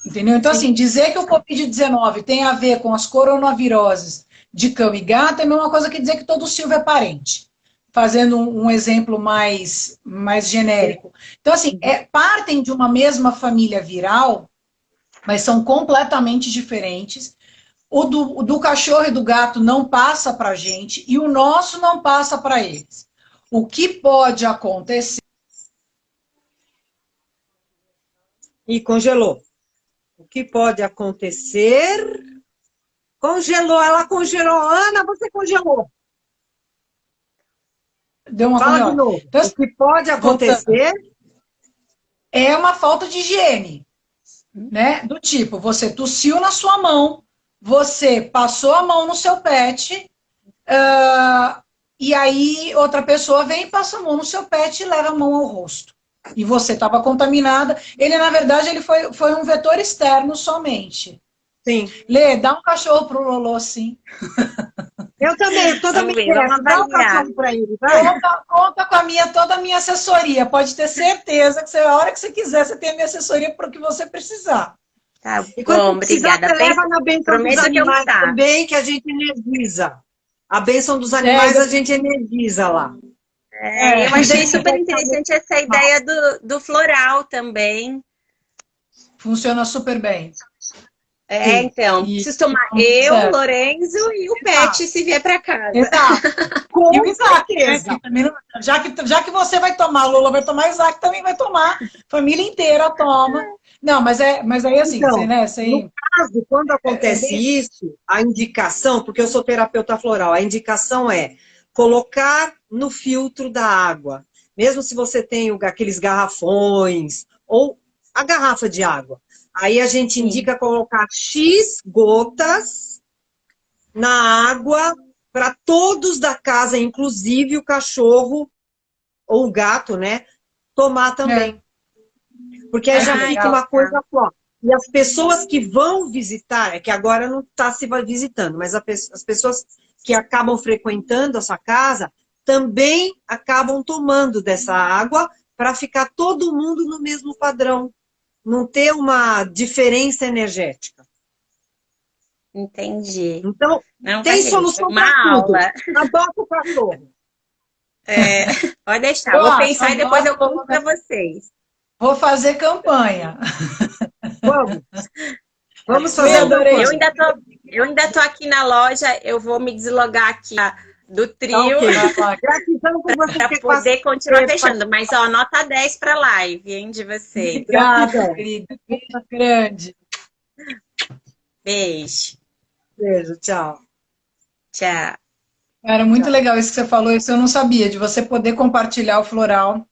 Entendeu? Então, assim, dizer que o Covid-19 tem a ver com as coronaviroses de cão e gato é a mesma coisa que dizer que todo Silva é parente. Fazendo um exemplo mais genérico. Então, assim, partem de uma mesma família viral, mas são completamente diferentes. O do cachorro e do gato não passa para a gente e o nosso não passa para eles. O que pode acontecer... E congelou. O que pode acontecer? Congelou, ela congelou. Ana, você congelou. Deu uma Fala de novo. Então, o que pode acontecer é uma falta de higiene, né? Do tipo, você tossiu na sua mão, você passou a mão no seu pet, e aí outra pessoa vem e passa a mão no seu pet e leva a mão ao rosto. E você estava contaminada. Ele, na verdade, ele foi um vetor externo somente. Sim. Lê, dá um cachorro pro Lolo, sim. Eu também, toda minha dá um cachorro para ele, vai. Conta com toda a minha assessoria. Pode ter certeza que a hora que você quiser, você tem a minha assessoria para o que você precisar. Tá bom, obrigada. Você leva na bênção dos animais também, que a gente energiza. A bênção dos animais a gente energiza lá. Eu achei super interessante essa ideia do floral também. Funciona super bem. Então, preciso tomar eu, Lorenzo e o pet se vier para casa. Exato. Com certeza. Já que você vai tomar, a Lula vai tomar, Isaac também vai tomar. Família inteira toma. Não, mas aí assim, então, no caso, quando acontece isso, a indicação, porque eu sou terapeuta floral, a indicação é colocar no filtro da água. Mesmo se você tem aqueles garrafões ou a garrafa de água. Aí a gente indica colocar X gotas na água para todos da casa, inclusive o cachorro ou o gato, né? Tomar também. Porque aí já fica uma coisa só. E as pessoas que vão visitar, é que agora não está se visitando, mas as pessoas que acabam frequentando essa casa também acabam tomando dessa água para ficar todo mundo no mesmo padrão. Não ter uma diferença energética. Entendi. Então, tem solução para tudo. Adota o cachorro. Pode deixar. Vou pensar e depois eu conto para vocês. Vou fazer campanha. Vamos fazer a campanha. Eu ainda tô aqui na loja, eu vou me deslogar aqui do trio para poder continuar fechando. Mas, nota 10 para a live, hein, de vocês. Obrigada, querida. Beijo grande. Beijo. Beijo, tchau. Tchau. Cara, muito legal isso que você falou, isso eu não sabia, de você poder compartilhar o floral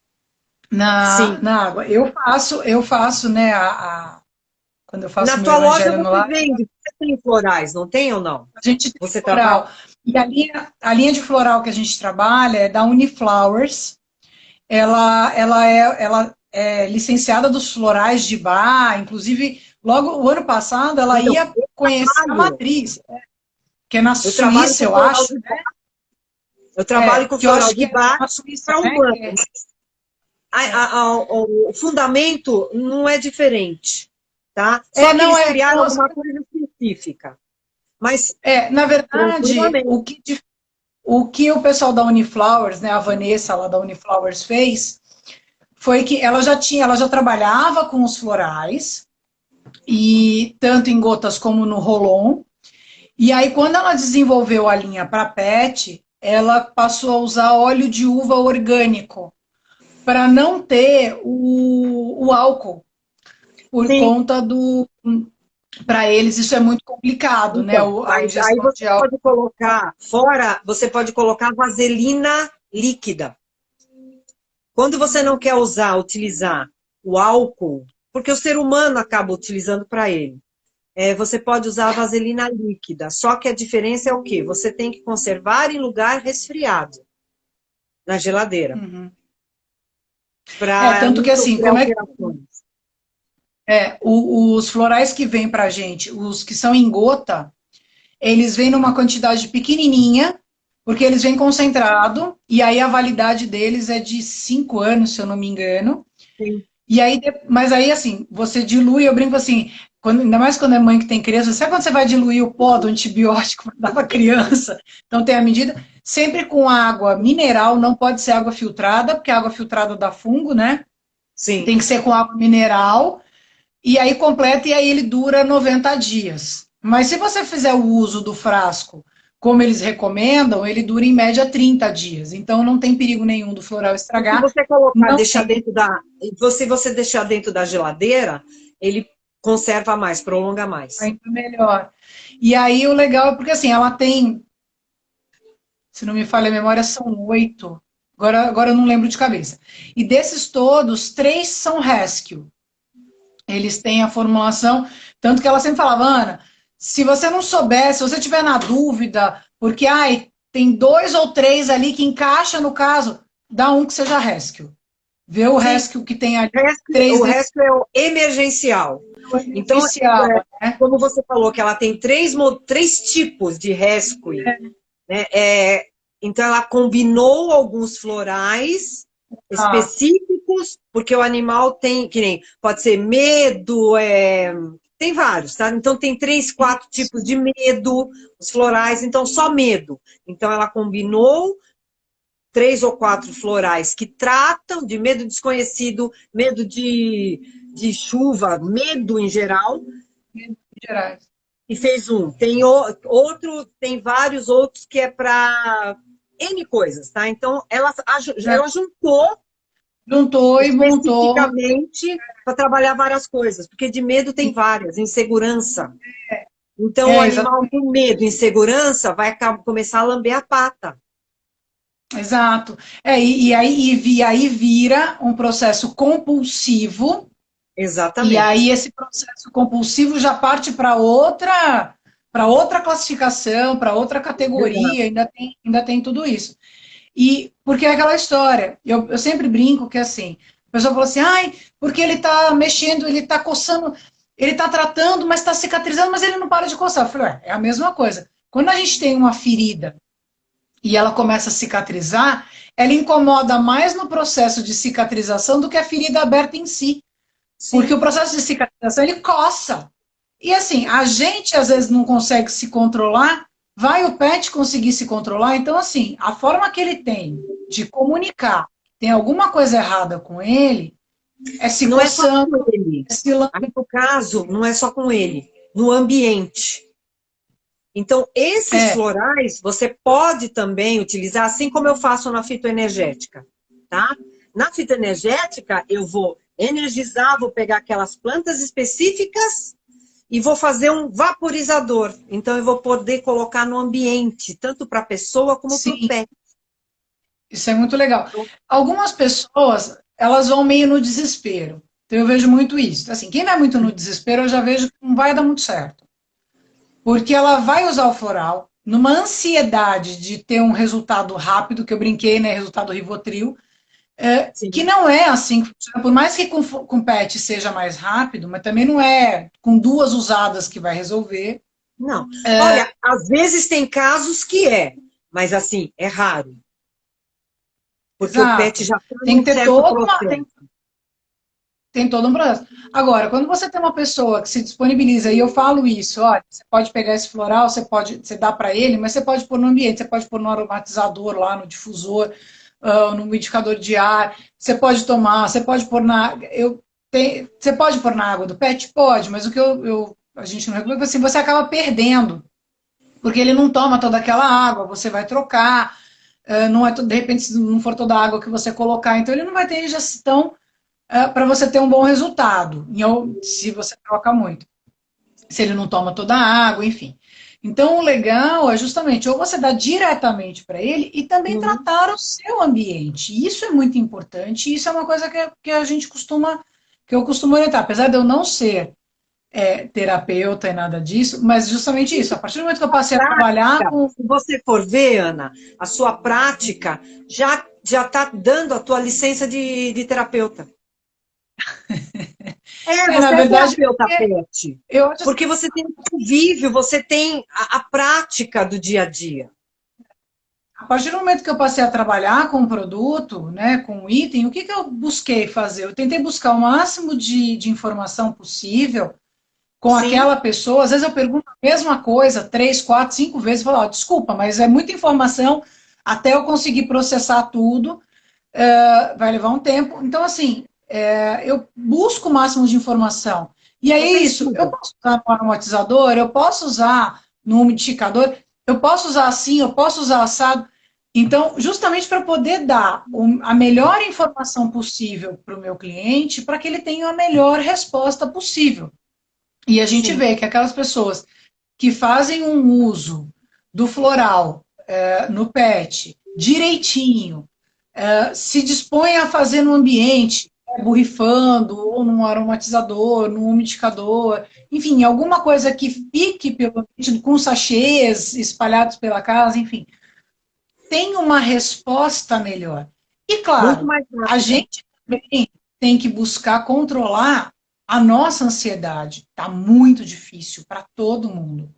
na água. Eu faço, né, quando eu faço na meu tua loja evangelho no lar. Você tem florais, não tem ou não? A gente tem floral. E a linha de floral que a gente trabalha é da Uniflowers. ela é licenciada dos florais de Bach, inclusive, logo o ano passado, ela Então, ia conhecer a matriz, que é na eu trabalho Suíça, com eu floral acho, de né? Bach. Eu trabalho com Que eu floral acho que de é Bach na Suíça, para né? humano. O fundamento não é diferente, tá? Só que Não eles é. criaram Não, alguma coisa específica. Mas, na verdade, tranquilamente. o que o pessoal da Uniflowers, né, a Vanessa lá da Uniflowers fez, foi que ela já trabalhava com os florais, e tanto em gotas como no roll-on. E aí, quando ela desenvolveu a linha para pet, ela passou a usar óleo de uva orgânico para não ter o álcool, por Sim, conta do. Para eles, isso é muito complicado, né? então, A mas aí ingestão você de álcool. pode colocar fora, você pode colocar vaselina líquida. Quando você não quer utilizar o álcool, porque o ser humano acaba utilizando para ele, você pode usar a vaselina líquida. Só que a diferença é o quê? Você tem que conservar em lugar resfriado, na geladeira, Uhum. para Tanto não que assim, sofrer como é que alterações. os florais que vêm para a gente, os que são em gota, eles vêm numa quantidade pequenininha, porque eles vêm concentrado, e aí a validade deles é de 5 anos, se eu não me engano. Sim. E aí, mas aí, assim, você dilui, eu brinco assim, ainda mais quando é mãe que tem criança, sabe quando você vai diluir o pó do antibiótico para dar para criança? Então tem a medida, sempre com água mineral, não pode ser água filtrada, porque a água filtrada dá fungo, né? Sim. Tem que ser com água mineral, e aí completa, e aí ele dura 90 dias. Mas se você fizer o uso do frasco como eles recomendam, ele dura em média 30 dias. Então não tem perigo nenhum do floral E se estragar. você colocar, Não deixar tem. dentro da. Se você deixar dentro da geladeira, ele conserva mais, prolonga mais. Ainda melhor. E aí o legal é porque assim, ela tem, se não me falha a memória, são 8. Agora eu não lembro de cabeça. E desses todos, 3 são rescue. Eles têm a formulação, tanto que ela sempre falava, Ana, se você não souber, se você tiver na dúvida, porque tem 2 ou 3 ali que encaixa no caso, dá um que seja rescue. Vê o Sim. rescue que tem ali. O resto é o emergencial. Então, Emergencial, né? como você falou que ela tem três tipos de rescue, né? Então ela combinou alguns florais específicos, porque o animal tem, que nem, pode ser medo, tem vários, tá? Então tem 3, 4 tipos de medo, os florais, então só medo. Então ela combinou 3 ou 4 florais que tratam de medo desconhecido, medo de chuva, medo em geral, Gerais. e fez um. Tem outro, tem vários outros que é para N coisas, tá? Então, ela Juntou e montou. especificamente para trabalhar várias coisas, porque de medo tem várias, insegurança. Então, o animal com medo, insegurança, vai começar a lamber a pata. Exato. E aí vira um processo compulsivo. Exatamente. E aí esse processo compulsivo já parte para outra classificação, para outra categoria, ainda tem tudo isso. E porque é aquela história, eu sempre brinco que assim, a pessoa fala assim, porque ele está mexendo, ele está coçando, ele está tratando, mas está cicatrizando, mas ele não para de coçar. Eu falei, é a mesma coisa. Quando a gente tem uma ferida e ela começa a cicatrizar, ela incomoda mais no processo de cicatrização do que a ferida aberta em si. Sim. Porque o processo de cicatrização, ele coça. E assim, a gente às vezes não consegue se controlar, vai o pet conseguir se controlar? Então assim, a forma que ele tem de comunicar, tem alguma coisa errada com ele, é se não coçando. É só com ele. Aí, no caso, não é só com ele, no ambiente. Então, esses florais você pode também utilizar, assim como eu faço na fitoenergética, tá? Na fitoenergética, eu vou energizar, vou pegar aquelas plantas específicas e vou fazer um vaporizador. Então, eu vou poder colocar no ambiente, tanto para a pessoa como para o pet. Isso é muito legal. Algumas pessoas, elas vão meio no desespero. Então, eu vejo muito isso. Assim, quem vai muito no desespero, eu já vejo que não vai dar muito certo. Porque ela vai usar o floral numa ansiedade de ter um resultado rápido, que eu brinquei, né? Resultado Rivotril. Que não é assim que funciona, por mais que com pet seja mais rápido, mas também não é com 2 usadas que vai resolver. Não. Olha, às vezes tem casos que mas assim, é raro. Porque Exato. o pet já tem que ter processo. Tem todo um processo. Agora, quando você tem uma pessoa que se disponibiliza, e eu falo isso, olha, você pode pegar esse floral, você dá para ele, mas você pode pôr no ambiente, você pode pôr no aromatizador lá, no difusor, no umidificador de ar, você pode tomar, você pode pôr você pode pôr na água do pet? Pode, mas o que a gente não recomenda, assim, você acaba perdendo, porque ele não toma toda aquela água, você vai trocar, não é, de repente, se não for toda a água que você colocar, então ele não vai ter ingestão para você ter um bom resultado, se você troca muito. Se ele não toma toda a água, enfim. Então, o legal é justamente ou você dar diretamente para ele e também tratar o seu ambiente. Isso é muito importante, e isso é uma coisa que eu costumo orientar. Apesar de eu não ser terapeuta e nada disso, mas justamente isso. A partir do momento que eu passei a trabalhar com... Se você for ver, Ana, a sua prática já está dando a tua licença de terapeuta. Você na verdade, terapeuta pet. Porque você tem o convívio, você tem a prática do dia a dia. A partir do momento que eu passei a trabalhar com o produto, né, com o item, o que eu busquei fazer? Eu tentei buscar o máximo de informação possível com aquela pessoa. Às vezes eu pergunto a mesma coisa 3, 4, 5 vezes e falo, desculpa, mas é muita informação, até eu conseguir processar tudo, vai levar um tempo. Então, assim, eu busco o máximo de informação. E aí eu posso usar no aromatizador, eu posso usar no umidificador, eu posso usar assim, eu posso usar assado. Então, justamente para poder dar a melhor informação possível para o meu cliente, para que ele tenha a melhor resposta possível. E a gente vê que aquelas pessoas que fazem um uso do floral no pet direitinho, se dispõem a fazer no ambiente, borrifando, ou num aromatizador, num umidificador, enfim, alguma coisa que fique com sachês espalhados pela casa, enfim, tem uma resposta melhor. E claro, a gente também tem que buscar controlar a nossa ansiedade. Está muito difícil para todo mundo.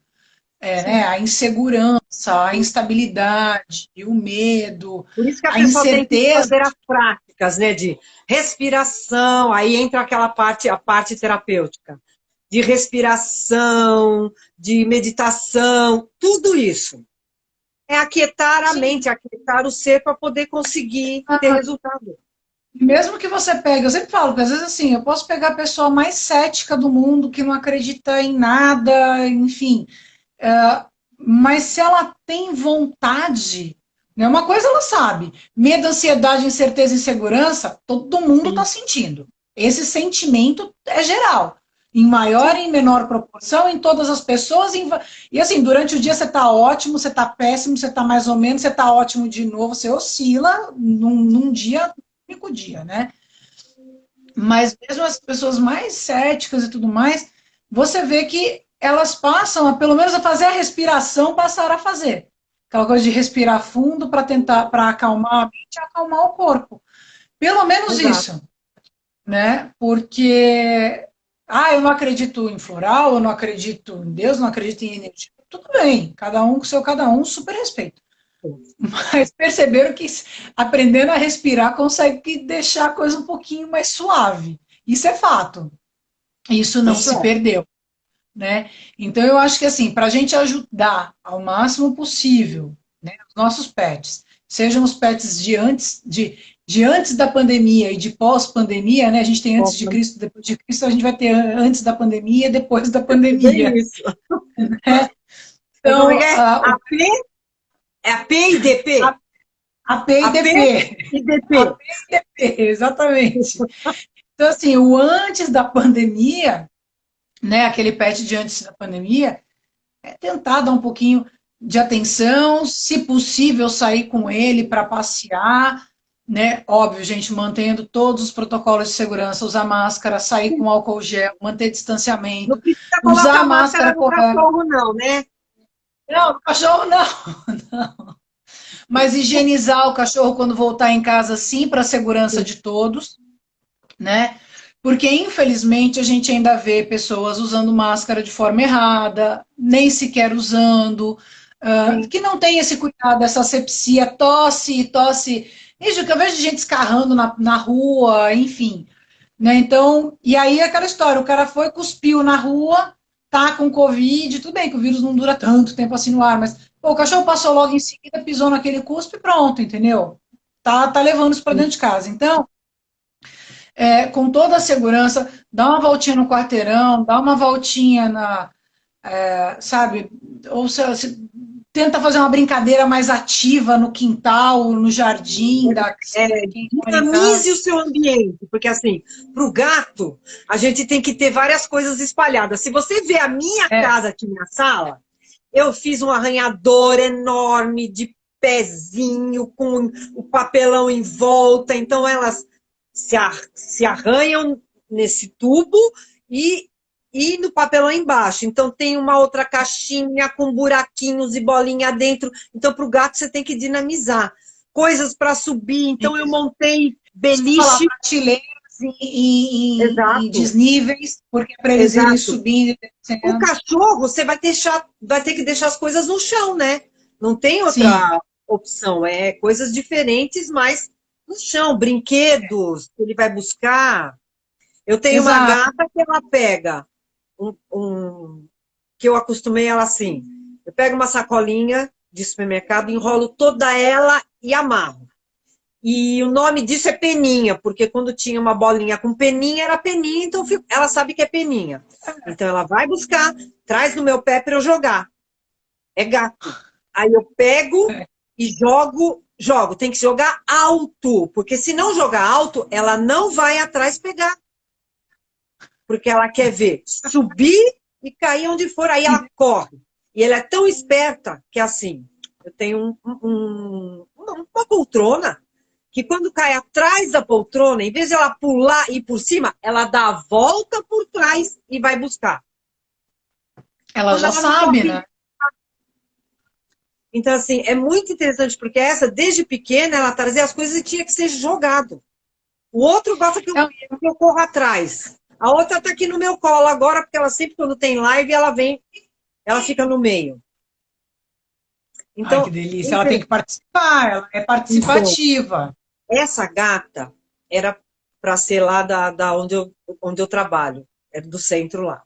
Né? A insegurança, a instabilidade, o medo, por isso que a incerteza. Tem que fazer as práticas, né, de respiração, aí entra a parte terapêutica, de respiração, de meditação, tudo isso. É aquietar a mente, aquietar o ser para poder conseguir ter resultado. Mesmo que você pegue, eu sempre falo, porque às vezes assim, eu posso pegar a pessoa mais cética do mundo, que não acredita em nada, enfim, mas se ela tem vontade, né, uma coisa ela sabe, medo, ansiedade, incerteza e insegurança, todo mundo está sentindo. Esse sentimento é geral, em maior e em menor proporção, em todas as pessoas, e assim, durante o dia você está ótimo, você está péssimo, você está mais ou menos, você está ótimo de novo, você oscila num dia, único dia, né? Mas mesmo as pessoas mais céticas e tudo mais, você vê que elas passam, pelo menos a fazer a respiração, passaram a fazer. Aquela coisa de respirar fundo para acalmar a mente e acalmar o corpo. Pelo menos isso, né? Porque, eu não acredito em floral, eu não acredito em Deus, não acredito em energia. Tudo bem, cada um com seu cada um, super respeito. Mas perceberam que aprendendo a respirar consegue deixar a coisa um pouquinho mais suave. Isso é fato. Isso não se perdeu. Né? Então, eu acho que assim, para a gente ajudar ao máximo possível, né, os nossos pets, sejam os pets de antes da pandemia e de pós-pandemia, né? A gente tem antes de Cristo, depois de Cristo, a gente vai ter antes da pandemia e depois da pandemia. É isso. Né? Então, a P e DP? A P e DP. A P e DP, exatamente. Então, assim, o antes da pandemia, né, aquele pet de antes da pandemia, tentar dar um pouquinho de atenção, se possível sair com ele para passear, né, óbvio, gente, mantendo todos os protocolos de segurança, usar máscara, sair com álcool gel, manter distanciamento, não precisa usar colocar a máscara no cachorro não, né? Não, no cachorro não. Mas higienizar o cachorro quando voltar em casa, sim, para a segurança de todos, né? Porque, infelizmente, a gente ainda vê pessoas usando máscara de forma errada, nem sequer usando, Sim. que não tem esse cuidado, essa asepsia, tosse. Veja que eu vejo gente escarrando na rua, enfim. Né? Então, e aí aquela história, o cara foi, cuspiu na rua, tá com Covid, tudo bem que o vírus não dura tanto tempo assim no ar, mas pô, o cachorro passou logo em seguida, pisou naquele cuspe e pronto, entendeu? Tá levando isso para dentro de casa. Então, com toda a segurança, dá uma voltinha no quarteirão, dá uma voltinha sabe? Ou se tenta fazer uma brincadeira mais ativa no quintal, no jardim, quem mora em casa. Dinamize o seu ambiente, porque assim, para o gato, a gente tem que ter várias coisas espalhadas. Se você vê a minha casa aqui na sala, eu fiz um arranhador enorme de pezinho, com o papelão em volta, então elas se arranham nesse tubo e no papelão embaixo. Então tem uma outra caixinha com buraquinhos e bolinha dentro. Então para o gato você tem que dinamizar. Coisas para subir. Então eu montei beliche. Prateleiras em desníveis, porque é para eles irem subindo e descendo. O cachorro, você vai ter que deixar as coisas no chão, né? Não tem outra opção. É coisas diferentes, mas no chão. Brinquedos que ele vai buscar. Eu tenho uma gata que ela pega que eu acostumei ela assim. Eu pego uma sacolinha de supermercado, enrolo toda ela e amarro. E o nome disso é peninha, porque quando tinha uma bolinha com peninha, era peninha, então ela sabe que é peninha. Então ela vai buscar, traz no meu pé para eu jogar. É gato. Aí eu pego e jogo. Tem que jogar alto, porque se não jogar alto, ela não vai atrás pegar. Porque ela quer ver subir e cair onde for, aí ela corre. E ela é tão esperta que assim, eu tenho uma poltrona, que quando cai atrás da poltrona, em vez de ela pular e ir por cima, ela dá a volta por trás e vai buscar. Ela já sabe, né? Então, assim, é muito interessante, porque essa, desde pequena, ela trazia as coisas e tinha que ser jogado. O outro gosta que eu corra atrás. A outra tá aqui no meu colo agora, porque ela sempre, quando tem live, ela vem, ela fica no meio. Então, que delícia, ela tem que participar, ela é participativa. Então, essa gata era para ser lá da onde eu trabalho, era do centro lá.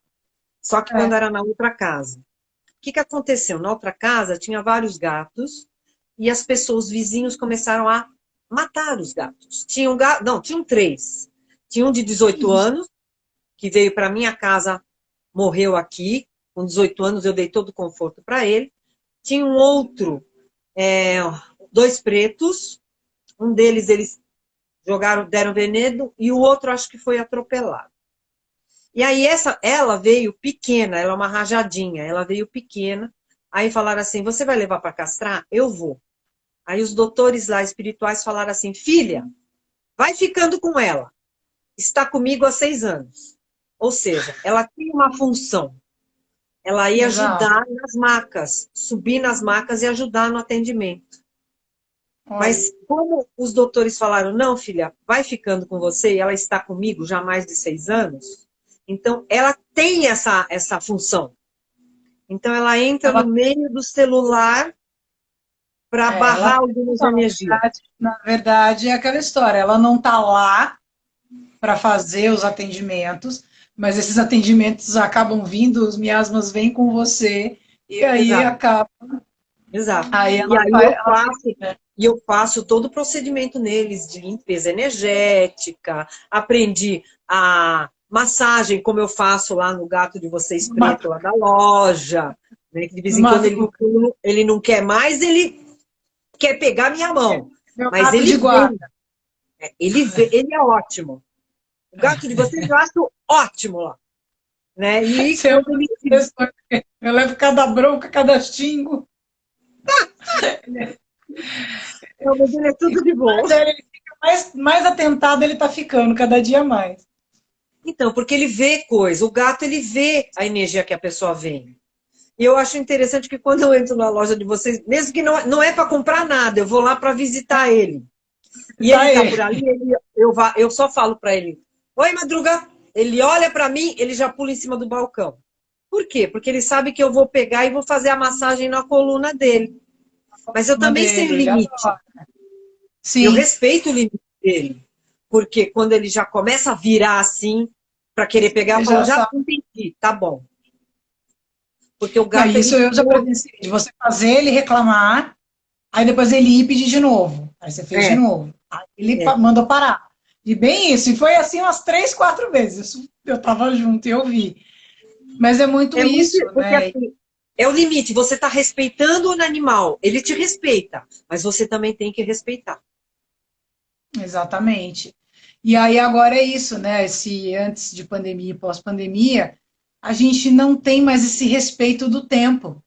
Só que quando era na outra casa. O que aconteceu? Na outra casa tinha vários gatos e as pessoas, os vizinhos, começaram a matar os gatos. Tinham 3. Tinha um de 18 anos, que veio para minha casa, morreu aqui. Com 18 anos eu dei todo o conforto para ele. Tinha um outro, 2 pretos. Um deles eles deram veneno e o outro acho que foi atropelado. E aí ela veio pequena, ela é uma rajadinha, ela veio pequena. Aí falaram assim, você vai levar para castrar? Eu vou. Aí os doutores lá espirituais falaram assim, filha, vai ficando com ela. Está comigo há 6 anos. Ou seja, ela tem uma função. Ela ia ajudar nas macas, subir nas macas e ajudar no atendimento. Mas como os doutores falaram, não, filha, vai ficando com você, e ela está comigo já há mais de 6 anos, então ela tem essa função. Então ela entra no meio do celular para barrar algumas energias. Na verdade, é aquela história, ela não está lá para fazer os atendimentos, mas esses atendimentos acabam vindo, os miasmas vêm com você, e aí acaba. Exato. Aí eu faço todo o procedimento neles de limpeza energética, aprendi a massagem, como eu faço lá no gato de vocês preto, lá da loja. Né? Que de vez em quando ele não quer mais, ele quer pegar minha mão. Mas ele ele é ótimo. O gato de vocês eu acho ótimo lá. Né? E eu levo cada bronca, cada xingo. Mas ele é tudo de bom. Ele fica mais atentado, ele tá ficando cada dia mais. Então, porque ele vê coisa. O gato, ele vê a energia que a pessoa vem. E eu acho interessante que quando eu entro na loja de vocês, mesmo que não é para comprar nada, eu vou lá para visitar ele. E ele tá por ali, eu só falo para ele, oi, Madruga. Ele olha para mim, ele já pula em cima do balcão. Por quê? Porque ele sabe que eu vou pegar e vou fazer a massagem na coluna dele. Mas eu também sei o limite. Sim. Eu respeito o limite dele. Porque quando ele já começa a virar assim, para querer pegar, eu falo, já entendi, tá bom. Porque o gato... Isso eu já presenciei, de você fazer ele reclamar, aí depois ele ir pedir de novo. Aí você fez de novo. Aí ele mandou parar. E bem isso. E foi assim umas 3, 4 vezes. Eu estava junto e eu vi. Mas é muito isso, porque, né? Assim, é o limite. Você está respeitando o animal. Ele te respeita. Mas você também tem que respeitar. Exatamente. E aí agora é isso, né? Antes de pandemia e pós-pandemia, a gente não tem mais esse respeito do tempo,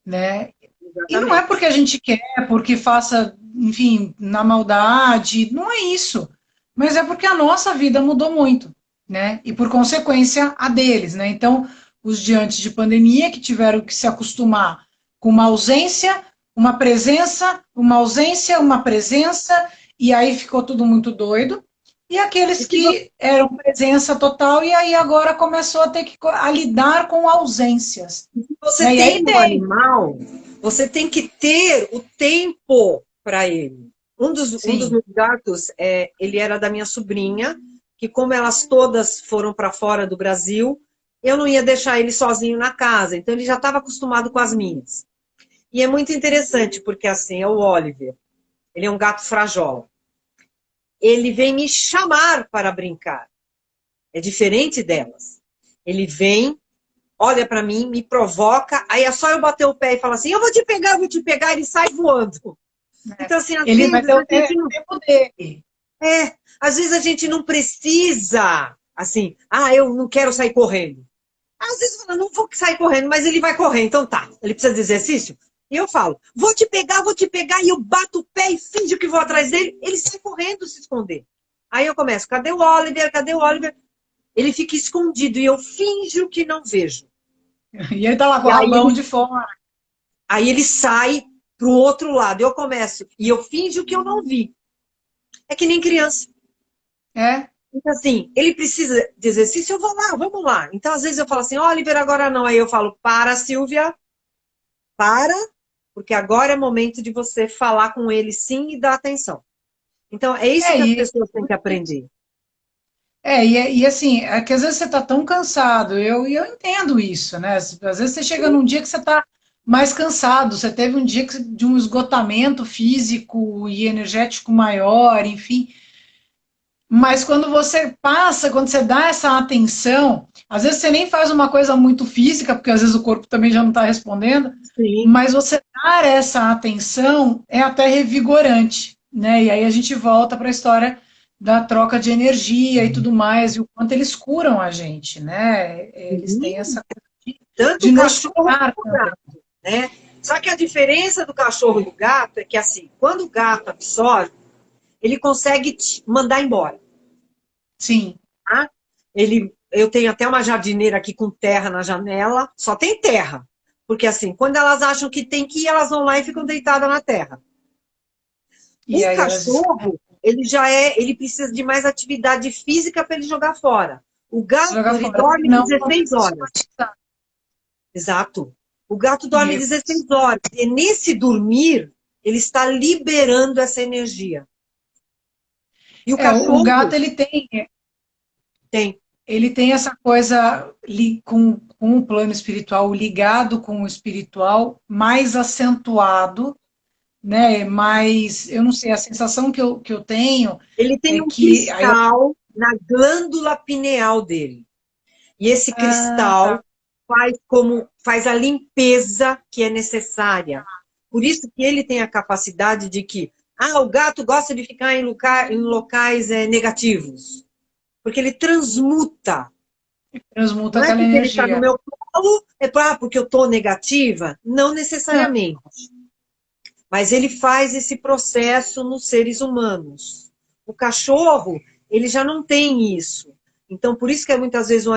né? Exatamente. E não é porque a gente quer, porque faça, enfim, na maldade, não é isso. Mas é porque a nossa vida mudou muito, né? E por consequência a deles, né? Então, os de antes de pandemia que tiveram que se acostumar com uma ausência, uma presença, uma ausência, uma presença, e aí ficou tudo muito doido. E aqueles que eram presença total, e aí agora começou a ter que lidar com ausências. Se você tem um animal, você tem que ter o tempo para ele. Um dos meus gatos, ele era da minha sobrinha, que como elas todas foram para fora do Brasil, eu não ia deixar ele sozinho na casa, então ele já estava acostumado com as minhas. E é muito interessante, porque assim, é o Oliver, ele é um gato frajola. Ele vem me chamar para brincar. É diferente delas. Ele vem, olha para mim, me provoca, aí é só eu bater o pé e falar assim, eu vou te pegar, ele sai voando. Então, assim, às ele vezes, vai ter o tempo dele. Às vezes a gente não precisa, assim, eu não quero sair correndo. Às vezes eu não vou sair correndo, mas ele vai correr, então tá. Ele precisa de exercício? E eu falo, vou te pegar, e eu bato o pé e finjo que vou atrás dele, ele sai correndo se esconder. Aí eu começo, cadê o Oliver? Cadê o Oliver? Ele fica escondido e eu finjo que não vejo. E ele tá lá com o rabão de fora. Aí ele sai pro outro lado, eu começo, e eu finjo que eu não vi. É que nem criança. Então, assim, ele precisa de exercício, eu vou lá, vamos lá. Então, às vezes eu falo assim, Oliver, agora não. Aí eu falo, para, Silvia, para, porque agora é momento de você falar com ele sim e dar atenção. Então, é isso que as pessoas têm que aprender. E assim, é que às vezes você tá tão cansado, eu entendo isso, né? Às vezes você chega num dia que você tá mais cansado, você teve um dia de um esgotamento físico e energético maior, enfim. Mas quando você passa, quando você dá essa atenção, às vezes você nem faz uma coisa muito física, porque às vezes o corpo também já não está respondendo, mas você dar essa atenção é até revigorante, né? E aí a gente volta para a história da troca de energia e tudo mais, e o quanto eles curam a gente, né? Eles têm essa coisa de nos curar também, né? Só que a diferença do cachorro e do gato é que, assim, quando o gato absorve, ele consegue te mandar embora. Sim. Tá? Eu tenho até uma jardineira aqui com terra na janela, só tem terra. Porque, assim, quando elas acham que tem que ir, elas vão lá e ficam deitadas na terra. O cachorro, ele precisa de mais atividade física para ele jogar fora. O gato, ele dorme 16 horas. Exato. O gato dorme 16 horas. E nesse dormir, ele está liberando essa energia. E o cachorro... O gato, ele tem essa coisa com o plano espiritual, ligado com o espiritual, mais acentuado, né? Mas, eu não sei, a sensação que eu tenho... Ele tem um cristal na glândula pineal dele. E esse cristal faz a limpeza que é necessária. Por isso que ele tem a capacidade de que o gato gosta de ficar em locais negativos. Porque ele transmuta. Transmuta não aquela porque energia. Ele está no meu colo, porque eu estou negativa? Não necessariamente. Mas ele faz esse processo nos seres humanos. O cachorro, ele já não tem isso. Então, por isso que muitas vezes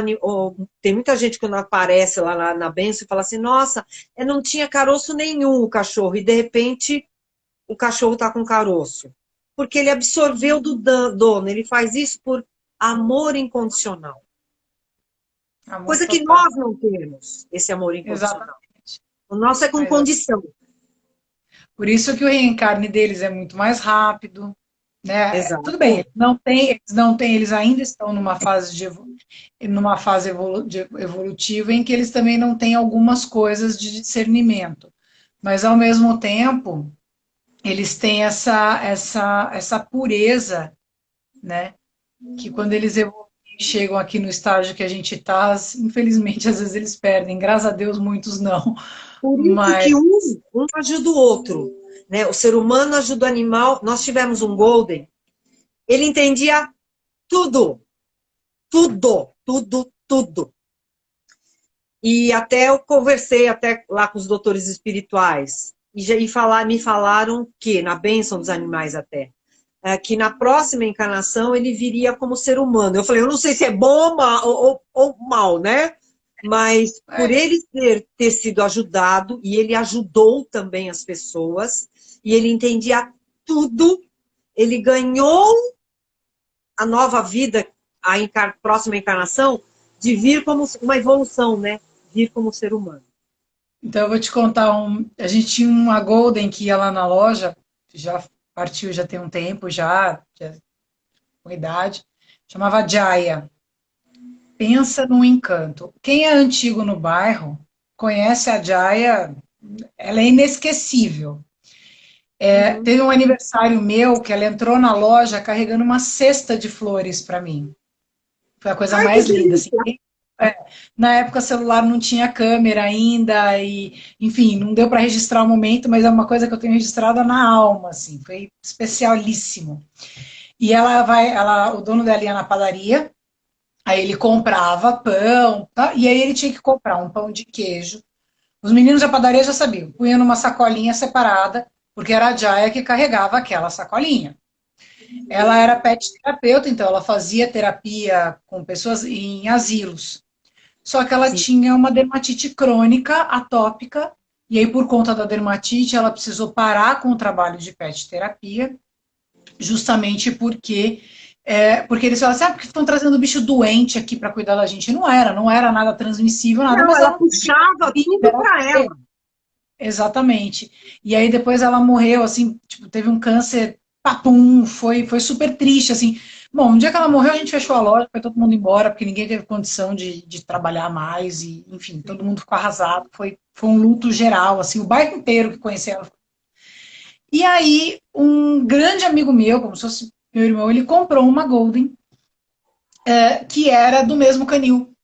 tem muita gente quando aparece lá na bênção e fala assim, nossa, não tinha caroço nenhum o cachorro, e de repente o cachorro está com caroço. Porque ele absorveu do dono, ele faz isso por amor incondicional. Amor Coisa que total. nós não temos, esse amor incondicional. Exatamente. O nosso é com Mas, condição. por isso que o reencarne deles é muito mais rápido, né? Exato. Tudo bem, eles ainda estão numa fase evolutiva em que eles também não têm algumas coisas de discernimento. Mas, ao mesmo tempo, eles têm essa pureza, né? Que quando eles evoluem, chegam aqui no estágio que a gente está, infelizmente, às vezes eles perdem. Graças a Deus, muitos não. Por isso Mas que um ajuda o outro. Né? O ser humano ajuda o animal. Nós tivemos um Golden, ele entendia tudo. Tudo, tudo, tudo. E até eu conversei até lá com os doutores espirituais. Me falaram que, na bênção dos animais até, que na próxima encarnação ele viria como ser humano. Eu falei, eu não sei se é bom ou mal, né? Mas por ele ter sido ajudado, e ele ajudou também as pessoas, e ele entendia tudo, ele ganhou a nova vida, a próxima encarnação, de vir como uma evolução, né? Vir como ser humano. então eu vou te contar a gente tinha uma Golden que ia lá na loja, já partiu já tem um tempo, já com idade, chamava Jaya. Pensa num encanto. Quem é antigo no bairro conhece a Jaya, ela é inesquecível. Teve um aniversário meu que ela entrou na loja carregando uma cesta de flores para mim. Foi a coisa mais linda. Assim. Na época, o celular não tinha câmera ainda, e, enfim, não deu para registrar o momento, mas é uma coisa que eu tenho registrada na alma, assim, foi especialíssimo. E o dono dela ia na padaria, aí ele comprava pão, tá? E aí ele tinha que comprar um pão de queijo. Os meninos da padaria já sabiam, punha numa sacolinha separada, porque era a Jaya que carregava aquela sacolinha. Ela era pet terapeuta, então ela fazia terapia com pessoas em asilos. Só que ela tinha uma dermatite crônica, atópica, e aí por conta da dermatite ela precisou parar com o trabalho de pet terapia, justamente porque eles falaram assim, porque estão trazendo bicho doente aqui para cuidar da gente. Não era nada transmissível, nada, Não, mas ela puxava tudo para ela. Exatamente. E aí depois ela morreu, assim, tipo, teve um câncer, papum, foi super triste, assim. Bom, um dia que ela morreu, a gente fechou a loja, foi todo mundo embora, porque ninguém teve condição de trabalhar mais, e, enfim, todo mundo ficou arrasado. Foi um luto geral, assim, o bairro inteiro que conhecia ela. E aí, um grande amigo meu, como se fosse meu irmão, ele comprou uma Golden, que era do mesmo canil.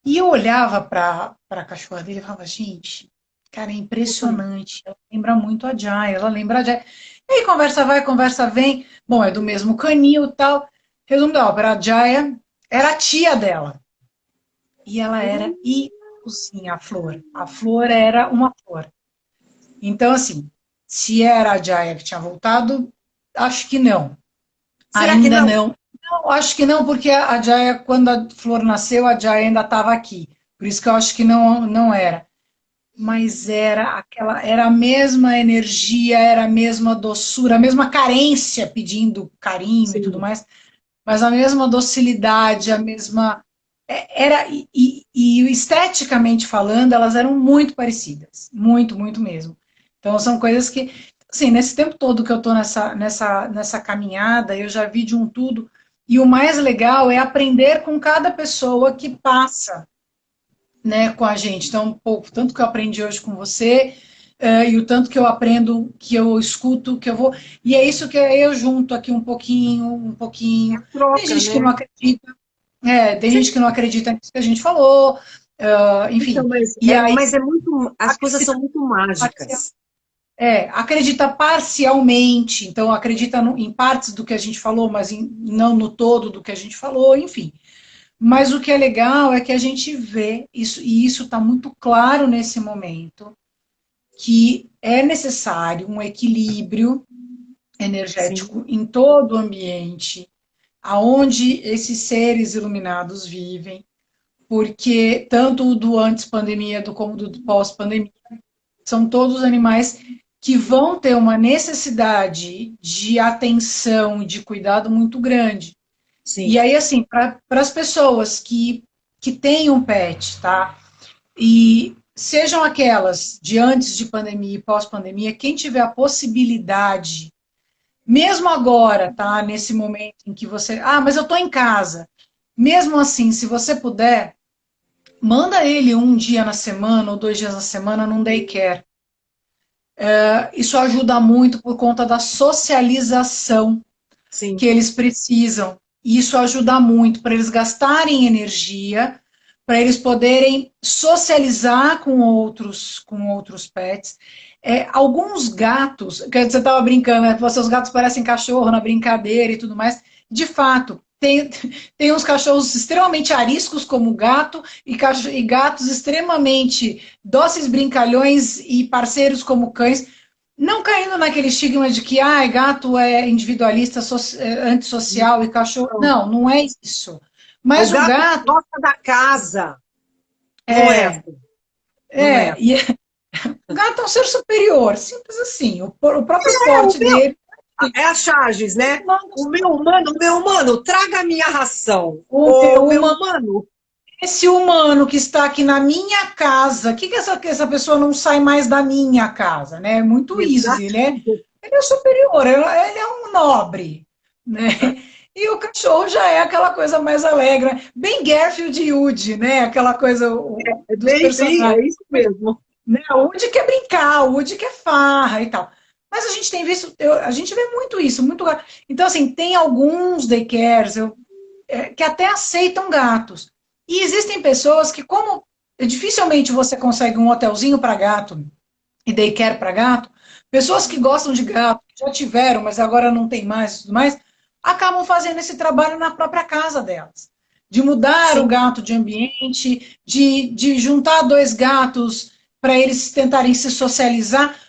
E eu olhava para a cachorra dele e falava, gente, cara, é impressionante. Ela lembra muito a Jaya, ela lembra a Jaya. E aí, conversa vai, conversa vem. Bom, é do mesmo canil e tal. Resumo da ópera, a Jaya era a tia dela. E ela era igualzinha a Flor. A Flor era uma flor. Então, assim, se era a Jaya que tinha voltado, acho que não. Será Ainda que não? Não, acho que não, porque a Jaya, quando a Flor nasceu, a Jaya ainda estava aqui. Por isso que eu acho que não era. Mas era a mesma energia, era a mesma doçura, a mesma carência pedindo carinho e tudo mais, mas a mesma docilidade, a mesma. E esteticamente falando, elas eram muito parecidas. Muito, muito mesmo. Então são coisas que, assim, nesse tempo todo que eu estou nessa caminhada, eu já vi de um tudo. E o mais legal é aprender com cada pessoa que passa, né, com a gente. Então, pô, tanto que eu aprendi hoje com você, e o tanto que eu aprendo, que eu escuto, que eu vou. E é isso que eu junto aqui um pouquinho, um pouquinho. Troca, Tem gente né? que não acredita, tem gente que não acredita nisso que a gente falou, enfim. Então, E aí, mas é muito. As coisas são muito mágicas. Acredita parcialmente, então acredita em partes do que a gente falou, mas não no todo do que a gente falou, enfim. Mas o que é legal é que a gente vê isso, e isso está muito claro nesse momento, que é necessário um equilíbrio energético em todo o ambiente. aonde esses seres iluminados vivem, porque tanto o do antes pandemia como do pós-pandemia são todos animais que vão ter uma necessidade de atenção e de cuidado muito grande. Sim. E aí, assim, para as pessoas que têm um pet, tá? E sejam aquelas de antes de pandemia e pós-pandemia, quem tiver a possibilidade, mesmo agora, tá? Nesse momento em que você... Ah, mas eu tô em casa. Mesmo assim, se você puder, manda ele um dia na semana ou 2 dias na semana num daycare. Isso ajuda muito por conta da socialização Sim. que eles precisam. E isso ajuda muito para eles gastarem energia, para eles poderem socializar com outros pets. Alguns gatos, que você estava brincando, né? Seus gatos parecem cachorro na brincadeira e tudo mais. De fato, tem uns cachorros extremamente ariscos como gato e gatos extremamente dóceis, brincalhões e parceiros como cães, não caindo naquele estigma de que gato é individualista, antissocial e cachorro. Não, não é isso. Mas o gato gosta da casa. Não é. E o gato é um ser superior, simples assim. O próprio porte dele. É a Chaves, né? O meu humano, traga a minha ração. O meu humano. Esse humano que está aqui na minha casa, que essa pessoa não sai mais da minha casa, né? Muito easy, né? Ele é superior, ele é um nobre, né? E o cachorro já é aquela coisa mais alegre, bem Garfield e Woody, né? Aquela coisa dos personagens. É isso mesmo. Né? O Woody quer brincar, o Woody quer farra e tal. Mas a gente tem visto, a gente vê muito isso, muito gato. Então, assim, tem alguns daycares que até aceitam gatos. E existem pessoas que, como dificilmente você consegue um hotelzinho para gato e daycare para gato, pessoas que gostam de gato, que já tiveram, mas agora não tem mais e tudo mais, acabam fazendo esse trabalho na própria casa delas. De mudar o gato de ambiente, de juntar 2 gatos para eles tentarem se socializar,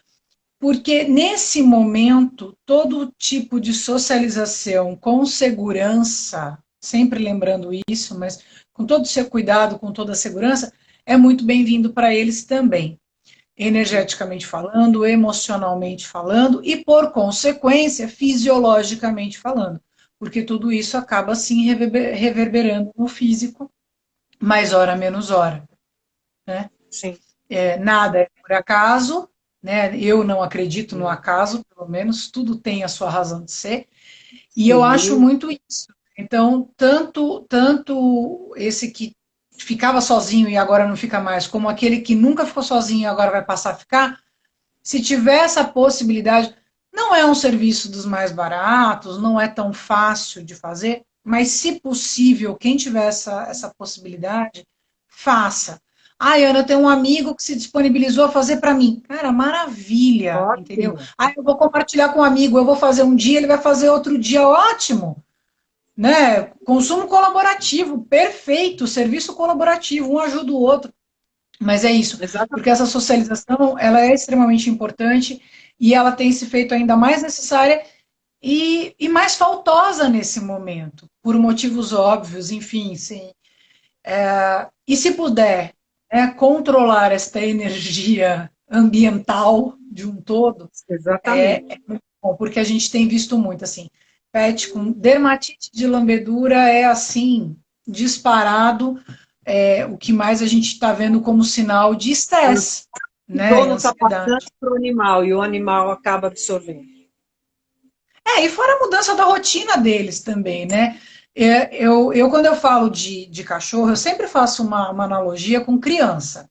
porque nesse momento, todo tipo de socialização com segurança, sempre lembrando isso, mas com todo o seu cuidado, com toda a segurança, é muito bem-vindo para eles também. Energeticamente falando, emocionalmente falando e, por consequência, fisiologicamente falando. Porque tudo isso acaba, sim, reverberando no físico, mais hora, menos hora. Né? Sim. Nada é por acaso, né? Eu não acredito no acaso, pelo menos, tudo tem a sua razão de ser. E eu acho muito isso. Então, tanto esse que ficava sozinho e agora não fica mais, como aquele que nunca ficou sozinho e agora vai passar a ficar, se tiver essa possibilidade, não é um serviço dos mais baratos, não é tão fácil de fazer, mas se possível, quem tiver essa possibilidade, faça. Ana, eu tenho um amigo que se disponibilizou a fazer para mim. Cara, maravilha, ótimo. Entendeu? Eu vou compartilhar com um amigo, eu vou fazer um dia, ele vai fazer outro dia, ótimo. Né? Consumo colaborativo, perfeito, serviço colaborativo, um ajuda o outro. Mas é isso, porque essa socialização, ela é extremamente importante e ela tem se feito ainda mais necessária e mais faltosa nesse momento, por motivos óbvios, enfim, sim. E se puder controlar esta energia ambiental de um todo, exatamente. É muito bom, porque a gente tem visto muito, assim, pet com dermatite de lambedura é, assim, disparado, o que mais a gente está vendo como sinal de estresse. Né? O dono está passando para o animal e o animal acaba absorvendo. E fora a mudança da rotina deles também, né? Eu quando eu falo de cachorro, eu sempre faço uma analogia com criança.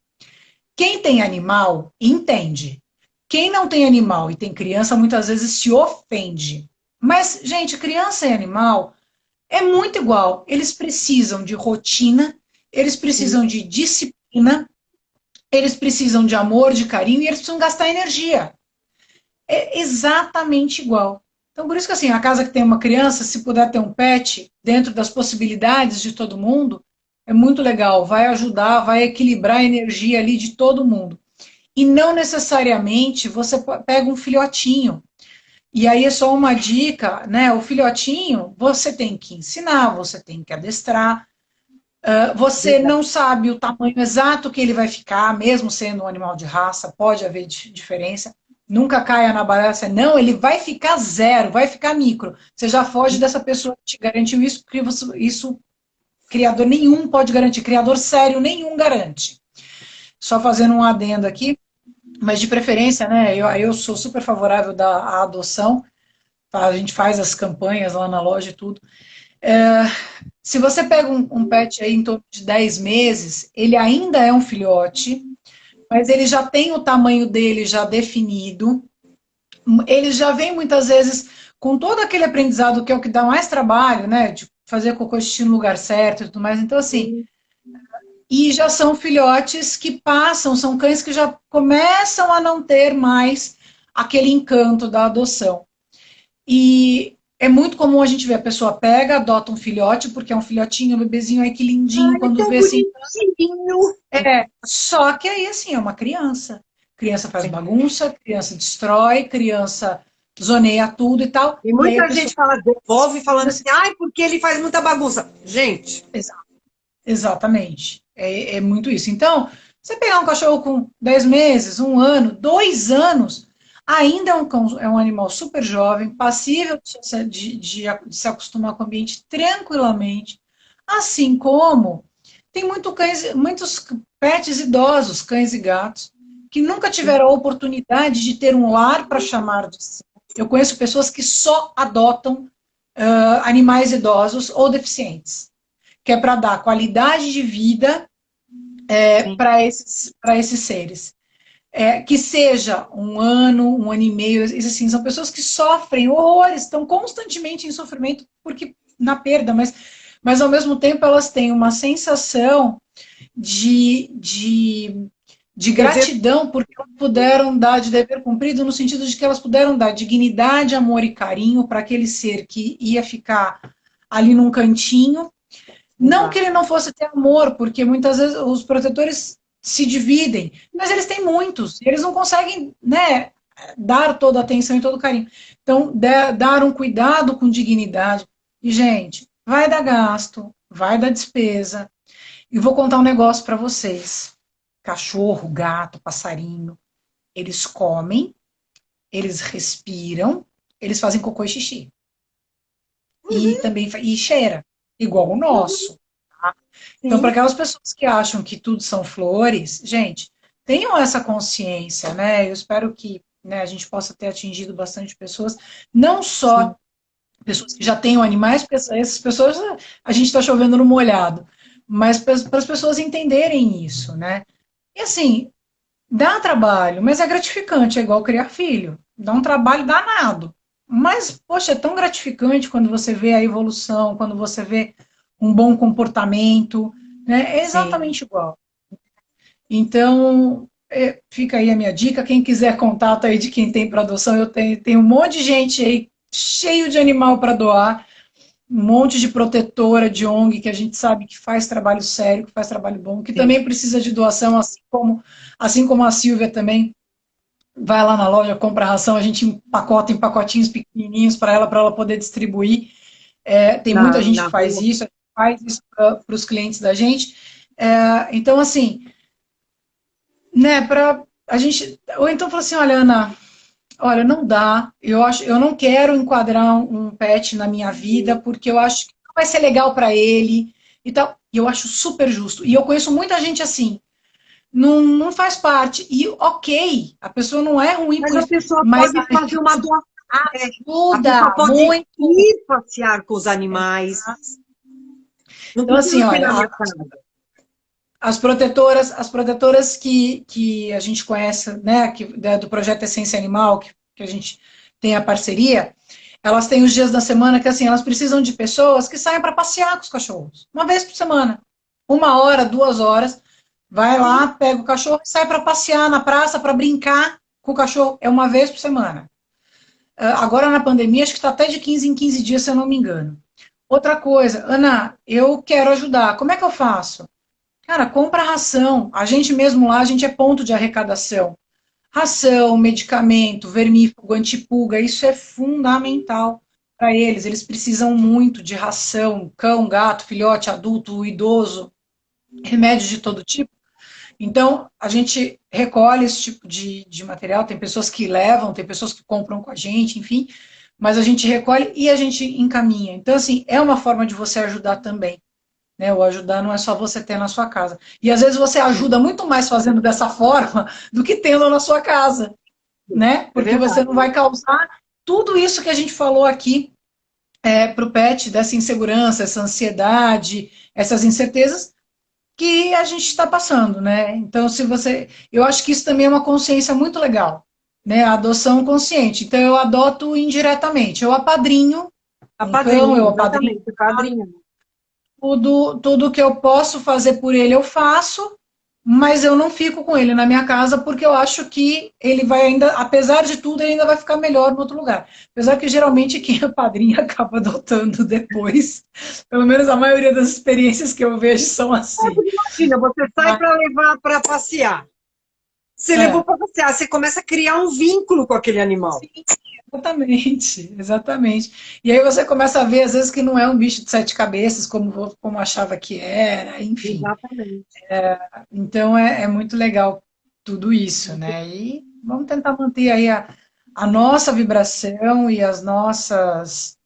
Quem tem animal, entende. Quem não tem animal e tem criança, muitas vezes se ofende. Mas, gente, criança e animal é muito igual. Eles precisam de rotina, eles precisam de disciplina, eles precisam de amor, de carinho e eles precisam gastar energia. É exatamente igual. Então, por isso que assim, a casa que tem uma criança, se puder ter um pet, dentro das possibilidades de todo mundo, é muito legal, vai ajudar, vai equilibrar a energia ali de todo mundo. E não necessariamente você pega um filhotinho. E aí é só uma dica, né? O filhotinho, você tem que ensinar, você tem que adestrar. Você não sabe o tamanho exato que ele vai ficar, mesmo sendo um animal de raça, pode haver diferença. Nunca caia na balança, não, ele vai ficar zero, vai ficar micro. Você já foge dessa pessoa que te garantiu isso, porque isso criador nenhum pode garantir, criador sério nenhum garante. Só fazendo um adendo aqui, mas de preferência, né, eu sou super favorável à adoção, tá? A gente faz as campanhas lá na loja e tudo. Se você pega um pet aí em torno de 10 meses, ele ainda é um filhote, mas ele já tem o tamanho dele já definido, ele já vem muitas vezes com todo aquele aprendizado que é o que dá mais trabalho, né, de fazer cocô xixi no lugar certo e tudo mais, então assim, e já são filhotes que passam, são cães que já começam a não ter mais aquele encanto da adoção. E é muito comum a gente ver a pessoa pega, adota um filhote, porque é um filhotinho, um bebezinho, aí que lindinho, Ai, quando tão vê assim. bonitinho. Só que aí, assim, é uma criança. Criança faz bagunça, criança destrói, criança zoneia tudo e tal. E E aí a muita pessoa... gente fala, devolve falando assim, ai, porque ele faz muita bagunça. Gente, Exatamente. É muito isso. Então, você pegar um cachorro com 10 meses, 1 ano, 2 anos, ainda é um animal super jovem, passível de se acostumar com o ambiente tranquilamente, assim como tem muitos pets idosos, cães e gatos, que nunca tiveram a oportunidade de ter um lar para chamar de si. Eu conheço pessoas que só adotam animais idosos ou deficientes, que é para dar qualidade de vida para esses seres. Que seja 1 ano, 1 ano e meio, assim, são pessoas que sofrem horrores, estão constantemente em sofrimento porque na perda, mas ao mesmo tempo elas têm uma sensação de gratidão porque elas puderam dar de dever cumprido, no sentido de que elas puderam dar dignidade, amor e carinho para aquele ser que ia ficar ali num cantinho. Não que ele não fosse ter amor, porque muitas vezes os protetores se dividem, mas eles têm muitos, eles não conseguem, né, dar toda a atenção e todo o carinho. Então, dar um cuidado com dignidade. E, gente, vai dar gasto, vai dar despesa. E vou contar um negócio para vocês. Cachorro, gato, passarinho, eles comem, eles respiram, eles fazem cocô e xixi. E também cheira, igual o nosso. Tá? Então, para aquelas pessoas que acham que tudo são flores, gente, tenham essa consciência, né? Eu espero que, né, a gente possa ter atingido bastante pessoas, não só pessoas que já tenham animais, porque essas pessoas a gente está chovendo no molhado, mas para as pessoas entenderem isso, né? E assim, dá trabalho, mas é gratificante, é igual criar filho. Dá um trabalho danado. Mas, poxa, é tão gratificante quando você vê a evolução, quando você vê um bom comportamento, né? É exatamente igual. Então, fica aí a minha dica. Quem quiser contato aí de quem tem para adoção, eu tenho um monte de gente aí cheio de animal para doar, um monte de protetora de ONG que a gente sabe que faz trabalho sério, que faz trabalho bom, que também precisa de doação, assim como a Silvia também. Vai lá na loja, compra ração, a gente empacota em pacotinhos pequenininhos para ela poder distribuir. Tem muita gente que faz isso, a gente faz isso para os clientes da gente. Então, assim, né, para a gente... Ou então fala assim, olha, Ana, olha, não dá, eu não quero enquadrar um pet na minha vida, porque eu acho que não vai ser legal para ele e tal. E eu acho super justo. E eu conheço muita gente assim, não faz parte. E ok, a pessoa não é ruim mas por a isso. pessoa Mas pode fazer uma doação. ajuda A pessoa pode muito. ir passear com os animais. Não Então, assim, precisa ser na olha, minha casa. as protetoras que a gente conhece, né, do projeto Essência Animal, que a gente tem a parceria, elas têm os dias da semana que, assim, elas precisam de pessoas que saiam para passear com os cachorros. Uma vez por semana. 1 hora, 2 horas. Vai lá, pega o cachorro e sai para passear na praça, para brincar com o cachorro. É uma vez por semana. Agora, na pandemia, acho que está até de 15 em 15 dias, se eu não me engano. Outra coisa, Ana, eu quero ajudar. Como é que eu faço? Cara, compra ração. A gente mesmo lá, a gente é ponto de arrecadação. ração, medicamento, vermífugo, antipulga, isso é fundamental para eles. Eles precisam muito de ração, cão, gato, filhote, adulto, idoso, remédios de todo tipo. Então, a gente recolhe esse tipo de material, tem pessoas que levam, tem pessoas que compram com a gente, enfim, mas a gente recolhe e a gente encaminha. Então, assim, é uma forma de você ajudar também. Né? O ajudar não é só você ter na sua casa. E às vezes você ajuda muito mais fazendo dessa forma do que tendo na sua casa. Né? Porque você não vai causar tudo isso que a gente falou aqui para o pet, dessa insegurança, essa ansiedade, essas incertezas que a gente está passando, né? Então, se você, eu acho que isso também é uma consciência muito legal, né? A adoção consciente. Então, eu adoto indiretamente, eu apadrinho um cão, eu apadrinho tudo que eu posso fazer por ele eu faço, mas eu não fico com ele na minha casa porque eu acho que ele vai ainda, apesar de tudo, ele ainda vai ficar melhor em outro lugar. Apesar que geralmente quem é padrinho acaba adotando depois. Pelo menos a maioria das experiências que eu vejo são assim. Imagina, você sai para levar para passear. Você levou para passear, você começa a criar um vínculo com aquele animal. Sim, exatamente, exatamente. E aí você começa a ver, às vezes, que não é um bicho de 7 cabeças, como achava que era, enfim. Exatamente. Então é muito legal tudo isso, né? E vamos tentar manter aí a nossa vibração e as nossas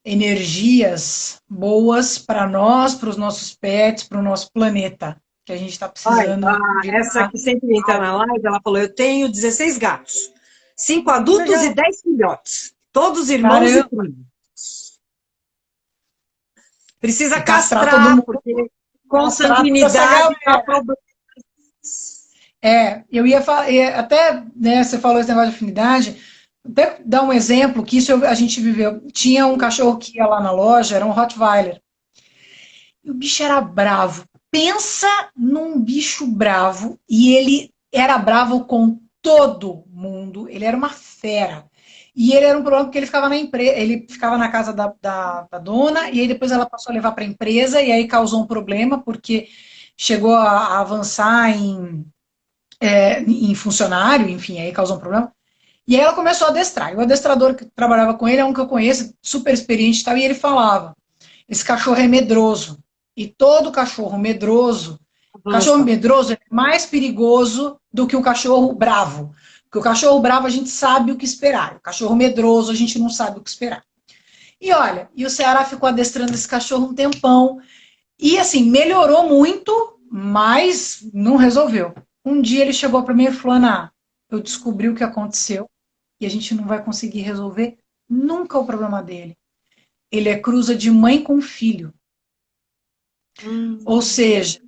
energias boas para nós, para os nossos pets, para o nosso planeta, que a gente está precisando. Essa que sempre entra na live, ela falou, eu tenho 16 gatos, 5 adultos e 10 filhotes, todos irmãos e primos. Precisa castrar, todo mundo, porque consanguinidade dá problema. Eu ia falar, até, né, você falou esse negócio de afinidade, até dar um exemplo, que isso a gente viveu. Tinha um cachorro que ia lá na loja, era um Rottweiler, e o bicho era bravo. Pensa num bicho bravo, e ele era bravo com todo mundo, ele era uma fera. E ele era um problema porque ele ficava na empresa, ele ficava na casa da dona, e aí depois ela passou a levar para a empresa, e aí causou um problema, porque chegou a avançar em funcionário, enfim, aí causou um problema. E aí ela começou a adestrar. E o adestrador que trabalhava com ele é um que eu conheço, super experiente e tal, e ele falava, esse cachorro é medroso. E todo cachorro medroso é mais perigoso do que o cachorro bravo. Porque o cachorro bravo a gente sabe o que esperar. O cachorro medroso a gente não sabe o que esperar. E olha, e o Ceará ficou adestrando esse cachorro um tempão. E assim, melhorou muito, mas não resolveu. Um dia ele chegou para mim e falou, Ana, eu descobri o que aconteceu e a gente não vai conseguir resolver nunca o problema dele. Ele é cruza de mãe com filho. Ou seja,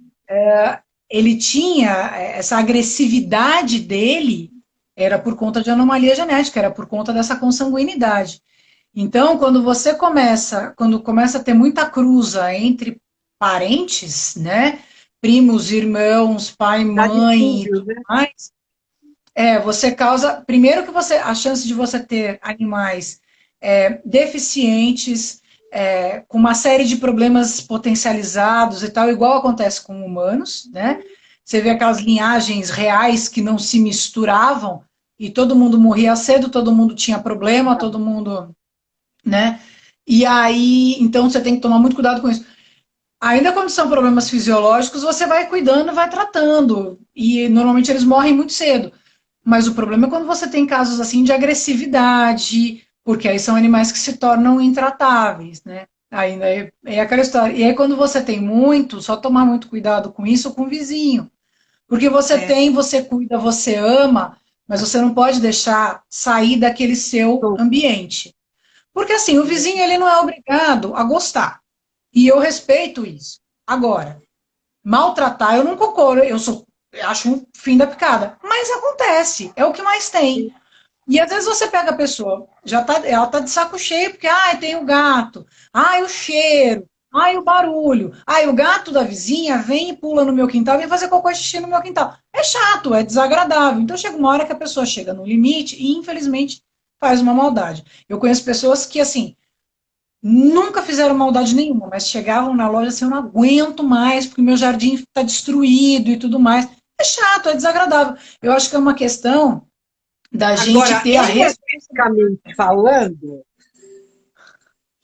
ele tinha essa agressividade dele, era por conta de anomalia genética, era por conta dessa consanguinidade. Então, quando começa a ter muita cruza entre parentes, né, primos, irmãos, pai, mãe e tudo mais, você causa, primeiro que a chance de você ter animais deficientes, com uma série de problemas potencializados e tal, igual acontece com humanos, né? Você vê aquelas linhagens reais que não se misturavam e todo mundo morria cedo, todo mundo tinha problema, todo mundo, né? E aí, então você tem que tomar muito cuidado com isso. Ainda quando são problemas fisiológicos, você vai cuidando, vai tratando, e normalmente eles morrem muito cedo. Mas o problema é quando você tem casos assim de agressividade, porque aí são animais que se tornam intratáveis, né? Ainda é aquela história. E aí quando você tem muito, só tomar muito cuidado com isso ou com o vizinho. Porque você cuida, você ama, mas você não pode deixar sair daquele seu ambiente. Porque assim, o vizinho ele não é obrigado a gostar. E eu respeito isso. Agora, maltratar eu não concordo, eu acho um fim da picada. Mas acontece, é o que mais tem. E às vezes você pega a pessoa, ela tá de saco cheio, porque tem o gato, o cheiro, o barulho, o gato da vizinha vem e pula no meu quintal, vem fazer cocô e xixi no meu quintal. É chato, é desagradável. Então chega uma hora que a pessoa chega no limite e, infelizmente, faz uma maldade. Eu conheço pessoas que, assim, nunca fizeram maldade nenhuma, mas chegavam na loja assim, eu não aguento mais, porque meu jardim está destruído e tudo mais. É chato, é desagradável. Eu acho que é uma questão da gente Agora, ter a energeticamente falando,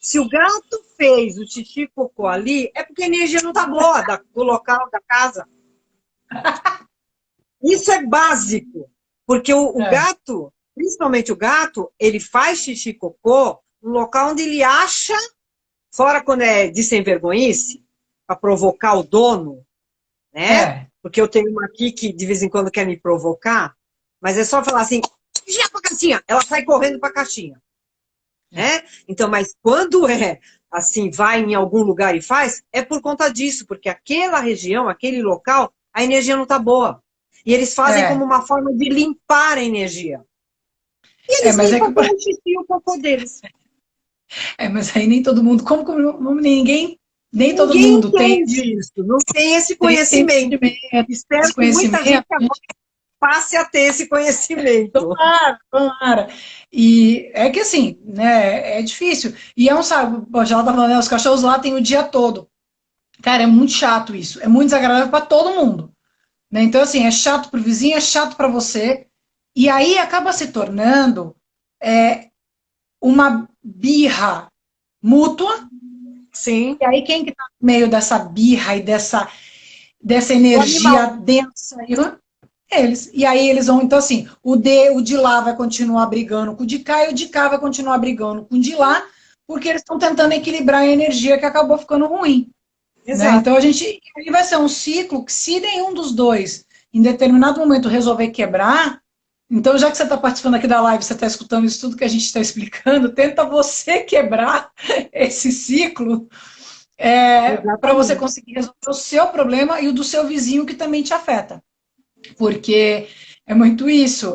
se o gato fez o xixi e cocô ali, é porque a energia não tá boa do local, da casa. Isso é básico, porque o gato, principalmente o gato, ele faz xixi e cocô no local onde ele acha, fora quando é de sem vergonhice, para provocar o dono, né? Porque eu tenho uma aqui que de vez em quando quer me provocar, mas é só falar assim, já pra caixinha, ela sai correndo pra caixinha, né? Então, mas quando é assim, vai em algum lugar e faz, é por conta disso, porque aquela região, aquele local, a energia não tá boa. E eles fazem como uma forma de limpar a energia. E eles limpam com o xixi e o cocô deles. Mas aí nem todo mundo, nem todo mundo tem isso, não tem esse conhecimento. Espero que muita gente agora passe a ter esse conhecimento. Tomara. E é que assim, né, é difícil. E é um saco, já ela tá falando, né, os cachorros lá tem o dia todo. Cara, é muito chato isso. É muito desagradável para todo mundo. Né? Então, assim, é chato pro vizinho, é chato para você. E aí acaba se tornando uma birra mútua. Sim. E aí quem que tá no meio dessa birra e dessa energia densa? Eles. E aí eles vão, então assim, o de lá vai continuar brigando com o de cá e o de cá vai continuar brigando com o de lá, porque eles estão tentando equilibrar a energia que acabou ficando ruim. Né? Então aí vai ser um ciclo que se nenhum dos dois, em determinado momento, resolver quebrar, então já que você está participando aqui da live, você está escutando isso tudo que a gente está explicando, tenta você quebrar esse ciclo para você conseguir resolver o seu problema e o do seu vizinho que também te afeta. Porque é muito isso,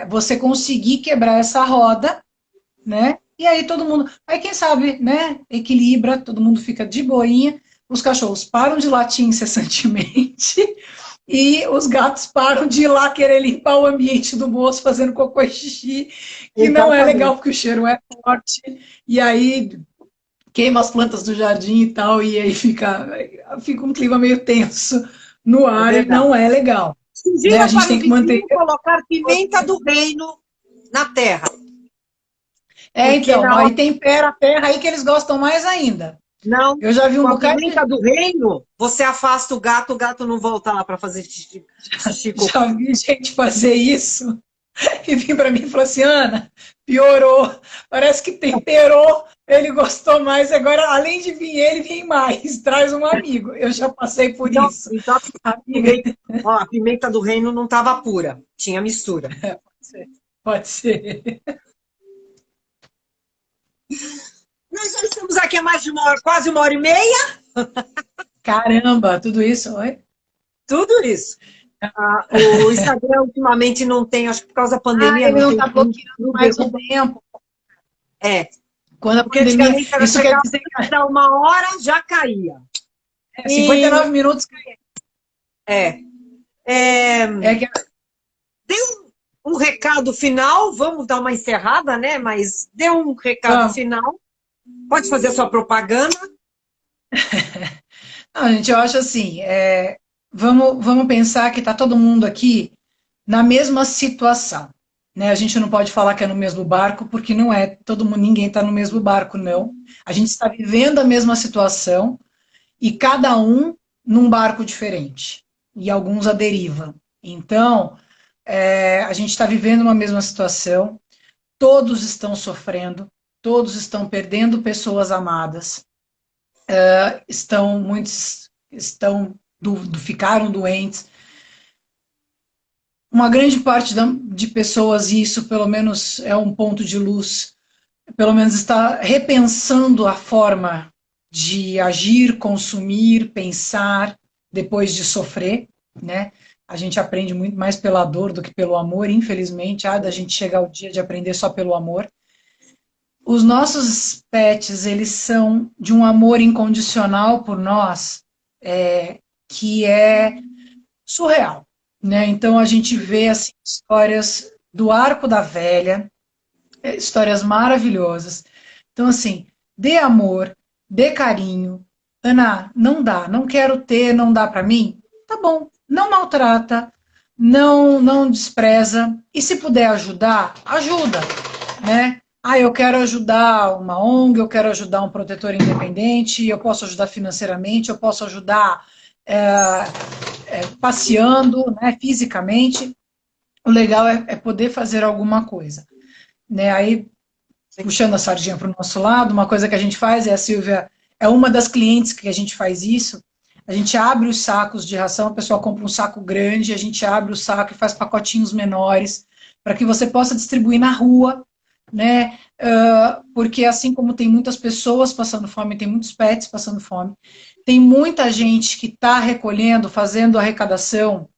você conseguir quebrar essa roda, né? E aí todo mundo, aí quem sabe, né? Equilibra, todo mundo fica de boinha, os cachorros param de latir incessantemente e os gatos param de ir lá querer limpar o ambiente do moço fazendo cocô e xixi, que não é legal porque o cheiro é forte, e aí queima as plantas do jardim e tal, e aí fica um clima meio tenso no ar e não é legal. Sugira, né? A gente tem que manter. Colocar pimenta do reino na terra. Então, aí tempera a terra aí que eles gostam mais ainda. Não, eu já vi um bocado. A pimenta do reino, você afasta o gato não volta lá para fazer xixi. Já vi gente fazer isso e vim para mim e falou assim, Ana, piorou, parece que temperou, ele gostou mais, agora além de vir ele, vem mais, traz um amigo. Eu já passei por isso. Então, a pimenta do reino não estava pura, tinha mistura. Pode ser. Nós já estamos aqui há mais de quase 1h30. Caramba, tudo isso, oi? Tudo isso. O Instagram ultimamente não tem, acho que por causa da pandemia. Ele não está bloqueando mais o tempo. Quando a pandemia, isso quer dizer que dá 1 hora já caía. 59 minutos caía. Tem um recado final, vamos dar uma encerrada, né? Mas dê um recado final. Pode fazer a sua propaganda. Não, gente, eu acho assim, vamos pensar que está todo mundo aqui na mesma situação. Né? A gente não pode falar que é no mesmo barco, porque não é, ninguém está no mesmo barco, não. A gente está vivendo a mesma situação e cada um num barco diferente. E alguns à deriva. Então, a gente está vivendo uma mesma situação, todos estão sofrendo, todos estão perdendo pessoas amadas, muitos ficaram doentes. Uma grande parte de pessoas, e isso pelo menos é um ponto de luz, pelo menos está repensando a forma de agir, consumir, pensar, depois de sofrer, né? A gente aprende muito mais pela dor do que pelo amor, infelizmente, da gente chegar ao dia de aprender só pelo amor. Os nossos pets, eles são de um amor incondicional por nós, que é surreal. Né? Então a gente vê assim, histórias do Arco da Velha, histórias maravilhosas. Então assim, dê amor, dê carinho. Ana, não dá, não quero ter, não dá para mim? Tá bom, não maltrata, não despreza, e se puder ajudar, ajuda, né? Eu quero ajudar uma ONG, eu quero ajudar um protetor independente, eu posso ajudar financeiramente, eu posso ajudar passeando, né, fisicamente. O legal é poder fazer alguma coisa, né? Aí, puxando a sardinha para o nosso lado, uma coisa que a gente faz, a Silvia é uma das clientes que a gente faz isso, a gente abre os sacos de ração, a pessoa compra um saco grande, a gente abre o saco e faz pacotinhos menores, para que você possa distribuir na rua, né? Porque assim como tem muitas pessoas passando fome, tem muitos pets passando fome, tem muita gente que está recolhendo, fazendo arrecadação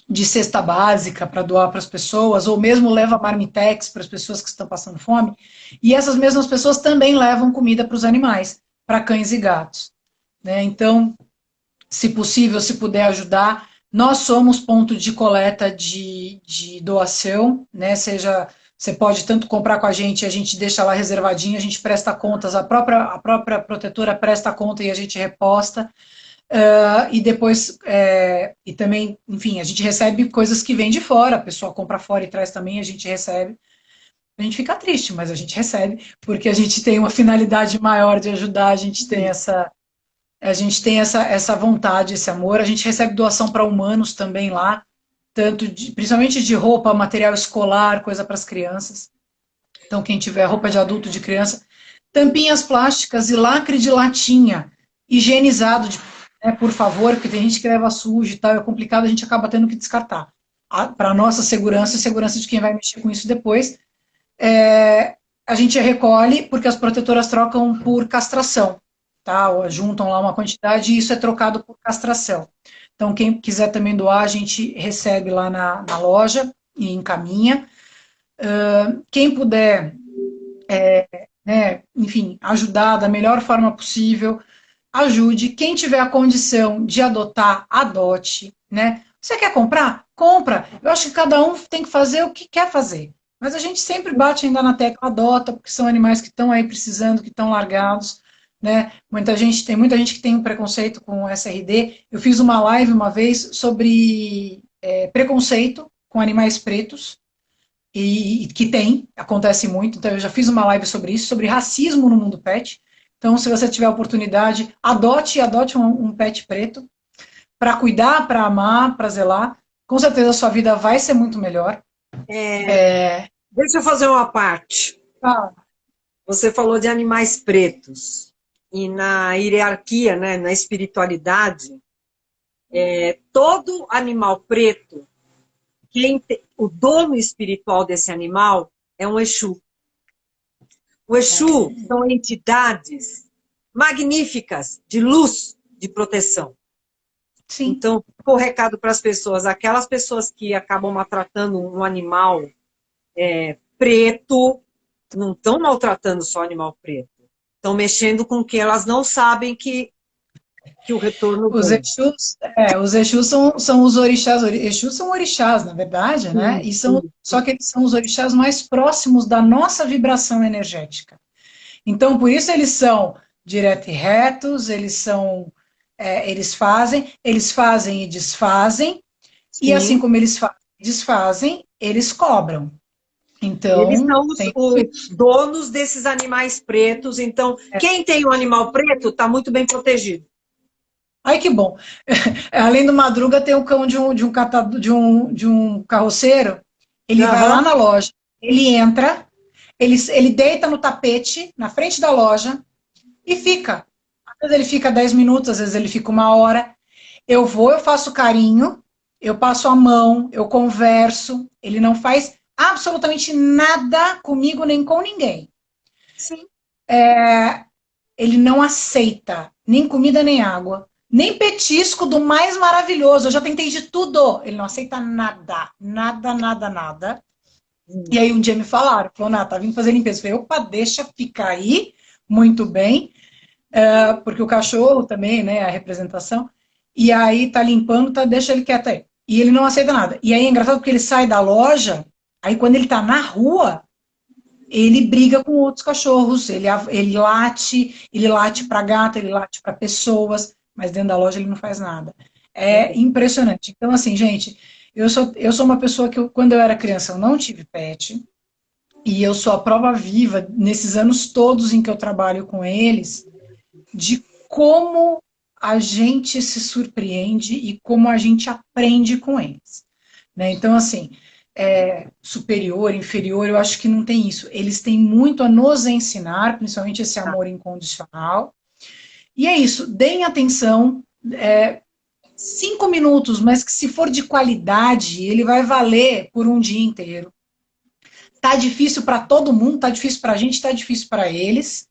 de cesta básica para doar para as pessoas, ou mesmo leva marmitex para as pessoas que estão passando fome, e essas mesmas pessoas também levam comida para os animais, para cães e gatos, né? Então, se possível, se puder ajudar, nós somos ponto de coleta de doação, né? Seja, você pode tanto comprar com a gente deixa lá reservadinho, a gente presta contas, a própria protetora presta conta e a gente reposta. E depois, e também, enfim, a gente recebe coisas que vêm de fora, a pessoa compra fora e traz também, a gente recebe. A gente fica triste, mas a gente recebe, porque a gente tem uma finalidade maior de ajudar, a gente tem essa vontade, esse amor. A gente recebe doação para humanos também lá, principalmente de roupa, material escolar, coisa para as crianças. Então, quem tiver roupa de adulto, de criança, tampinhas plásticas e lacre de latinha, higienizado, por favor, porque tem gente que leva sujo e tal, é complicado, a gente acaba tendo que descartar. Para a nossa segurança e segurança de quem vai mexer com isso depois, a gente recolhe, porque as protetoras trocam por castração, tá? Ou juntam lá uma quantidade e isso é trocado por castração. Então, quem quiser também doar, a gente recebe lá na loja e encaminha. Quem puder, enfim, ajudar da melhor forma possível, ajude. Quem tiver a condição de adotar, adote, né? Você quer comprar? Compra. Eu acho que cada um tem que fazer o que quer fazer. Mas a gente sempre bate ainda na tecla, adota, porque são animais que estão aí precisando, que estão largados, né? Tem muita gente que tem um preconceito com o SRD. Eu fiz uma live uma vez sobre preconceito com animais pretos, e que acontece muito. Então eu já fiz uma live sobre isso, sobre racismo no mundo pet. Então, se você tiver a oportunidade, adote um pet preto para cuidar, para amar, para zelar. Com certeza a sua vida vai ser muito melhor. Deixa eu fazer uma parte. Você falou de animais pretos. E na hierarquia, né, na espiritualidade, todo animal preto, o dono espiritual desse animal é um Exu. O Exu são entidades magníficas de luz, de proteção. Sim. Então, o recado para as pessoas, aquelas pessoas que acabam maltratando um animal preto, não estão maltratando só o animal preto, estão mexendo com que elas não sabem que o retorno... Os Exus são os orixás. Exus são orixás, na verdade, né? Só que eles são os orixás mais próximos da nossa vibração energética. Então, por isso eles são direto e retos, eles fazem e desfazem, Sim. E assim como eles fazem e desfazem, eles cobram. Então, eles são os donos desses animais pretos. Então, quem tem um animal preto está muito bem protegido. Ai, que bom. Além do Madruga, tem o cão de um carroceiro. Ele vai lá na loja, ele entra, ele deita no tapete, na frente da loja, e fica. Às vezes ele fica 10 minutos, às vezes ele fica 1 hora. Eu faço carinho, eu passo a mão, eu converso. Ele não faz absolutamente nada comigo, nem com ninguém. Sim. Ele não aceita nem comida, nem água. Nem petisco do mais maravilhoso. Eu já tentei de tudo. Ele não aceita nada. Nada, nada, nada. E aí um dia me falaram, tá vindo fazer limpeza. Eu falei, opa, deixa ficar aí. Muito bem. Porque o cachorro também, né, a representação. E aí tá limpando, deixa ele quieto aí. E ele não aceita nada. E aí é engraçado porque ele sai da loja, aí quando ele tá na rua, ele briga com outros cachorros. Ele late pra gato, ele late pra pessoas. Mas dentro da loja ele não faz nada. É impressionante. Então, assim, gente, Eu sou uma pessoa que, quando eu era criança, eu não tive pet. E eu sou a prova viva, nesses anos todos em que eu trabalho com eles, de como a gente se surpreende e como a gente aprende com eles. Né? Então, assim, superior, inferior, eu acho que não tem isso. Eles têm muito a nos ensinar, principalmente esse amor incondicional. E é isso, deem atenção, 5 minutos, mas que se for de qualidade, ele vai valer por um dia inteiro. Tá difícil para todo mundo, tá difícil para a gente, tá difícil para eles,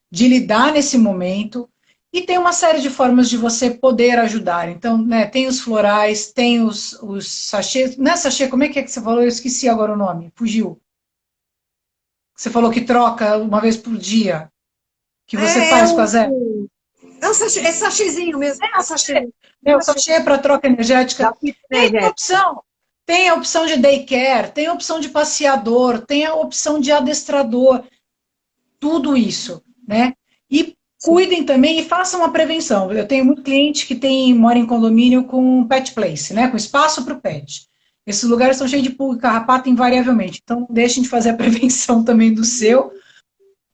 de lidar nesse momento. E tem uma série de formas de você poder ajudar. Então, né, tem os florais, tem os sachês. Não é sachê, como é que você falou? Eu esqueci agora o nome, fugiu. Você falou que troca uma vez por dia, que você faz com a Zé. É sachêzinho mesmo. É sachê. O sachê para troca energética. Tem opção. Tem a opção de daycare, tem a opção de passeador, tem a opção de adestrador. Tudo isso, né? E cuidem também e façam a prevenção. Eu tenho muito cliente que mora em condomínio com pet place, né? Com espaço para o pet. Esses lugares são cheios de pulga e carrapato invariavelmente. Então, não deixem de fazer a prevenção também do seu.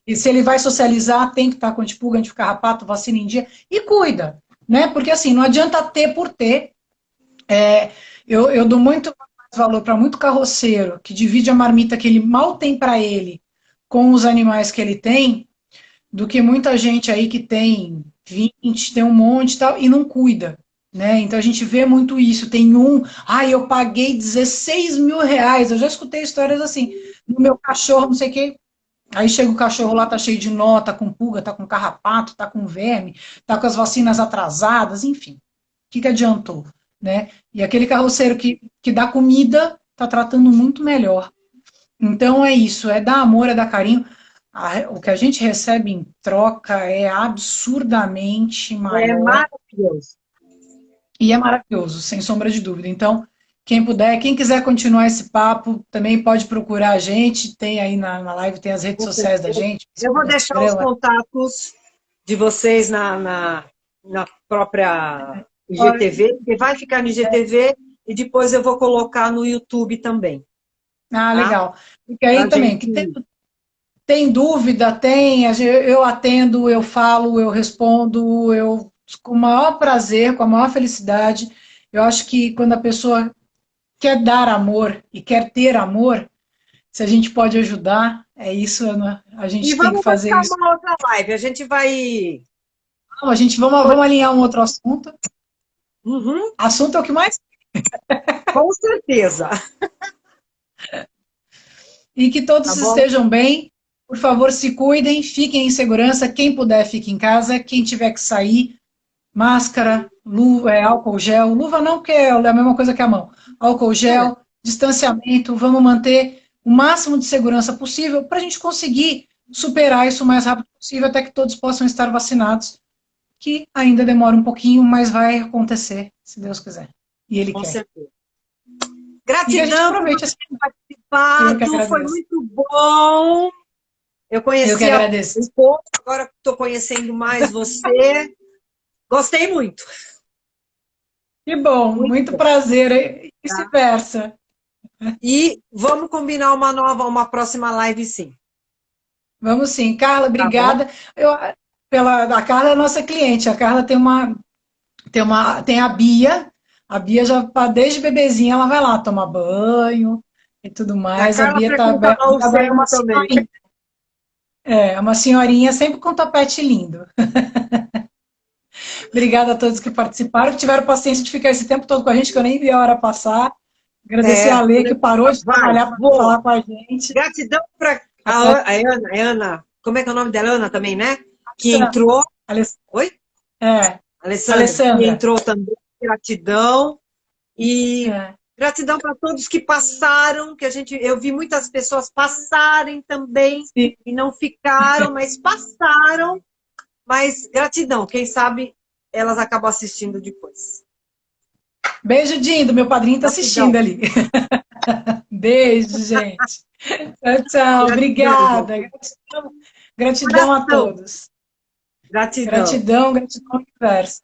E se ele vai socializar, tem que estar com antipulga, anticarrapato, vacina em dia. E cuida, né? Porque assim, não adianta ter por ter. Eu dou muito mais valor para muito carroceiro que divide a marmita que ele mal tem para ele com os animais que ele tem, do que muita gente aí que tem 20, tem um monte e tal, e não cuida. Né? Então a gente vê muito isso. Tem eu paguei 16 mil reais. Eu já escutei histórias assim, no meu cachorro, não sei o quê. Aí chega o cachorro lá, tá cheio de nó, tá com pulga, tá com carrapato, tá com verme, tá com as vacinas atrasadas, enfim. O que adiantou? Né? E aquele carroceiro que dá comida tá tratando muito melhor. Então é isso, é dar amor, é dar carinho. O que a gente recebe em troca é absurdamente maior. É maravilhoso. E é maravilhoso, sem sombra de dúvida. Então, quem puder, quem quiser continuar esse papo, também pode procurar a gente. Tem aí na live, tem as redes sociais da gente. Eu vou deixar os contatos de vocês na própria IGTV, porque vai ficar no IGTV e depois eu vou colocar no YouTube também. Ah, legal. Porque aí também, que tem dúvida, eu atendo, eu falo, eu respondo, com o maior prazer, com a maior felicidade. Eu acho que quando a pessoa quer dar amor e quer ter amor, se a gente pode ajudar, é isso, né? A gente tem que fazer isso. E vamos uma outra live, a gente vai... Não, vamos alinhar um outro assunto. Uhum. Assunto é o que mais... Com certeza. E que todos estejam bem. Por favor, se cuidem, fiquem em segurança. Quem puder, fique em casa. Quem tiver que sair, máscara, luva, álcool gel. Luva não, porque é a mesma coisa que a mão. Álcool gel, distanciamento. Vamos manter o máximo de segurança possível para a gente conseguir superar isso o mais rápido possível, até que todos possam estar vacinados, que ainda demora um pouquinho, mas vai acontecer, se Deus quiser. E Ele quer. Com certeza. Gratidão por ter participado, foi muito bom. Eu conheci um pouco, agora estou conhecendo mais você. Gostei muito. Que bom, muito prazer, e vice-versa. E vamos combinar uma próxima live, sim. Vamos sim. Carla, obrigada. A Carla é nossa cliente. A Carla tem a Bia. A Bia já, desde bebezinha, ela vai lá tomar banho e tudo mais. A Bia tá uma senhorinha. Uma senhorinha sempre com topete lindo. Obrigada a todos que participaram, que tiveram paciência de ficar esse tempo todo com a gente, que eu nem vi a hora passar. Agradecer a Lê, que parou de trabalhar para falar com a gente. Gratidão para a Ana. Como é que é o nome dela? Ana também, né? Que entrou. Oi? Alessandra. Que entrou também. Gratidão. E gratidão para todos que passaram, eu vi muitas pessoas passarem também. Sim. E não ficaram, mas passaram. Mas gratidão, quem sabe elas acabam assistindo depois. Beijo, Dindo, meu padrinho está assistindo ali. Beijo, gente. Tchau, tchau. Obrigada. Gratidão a todos. Gratidão. Gratidão ao universo.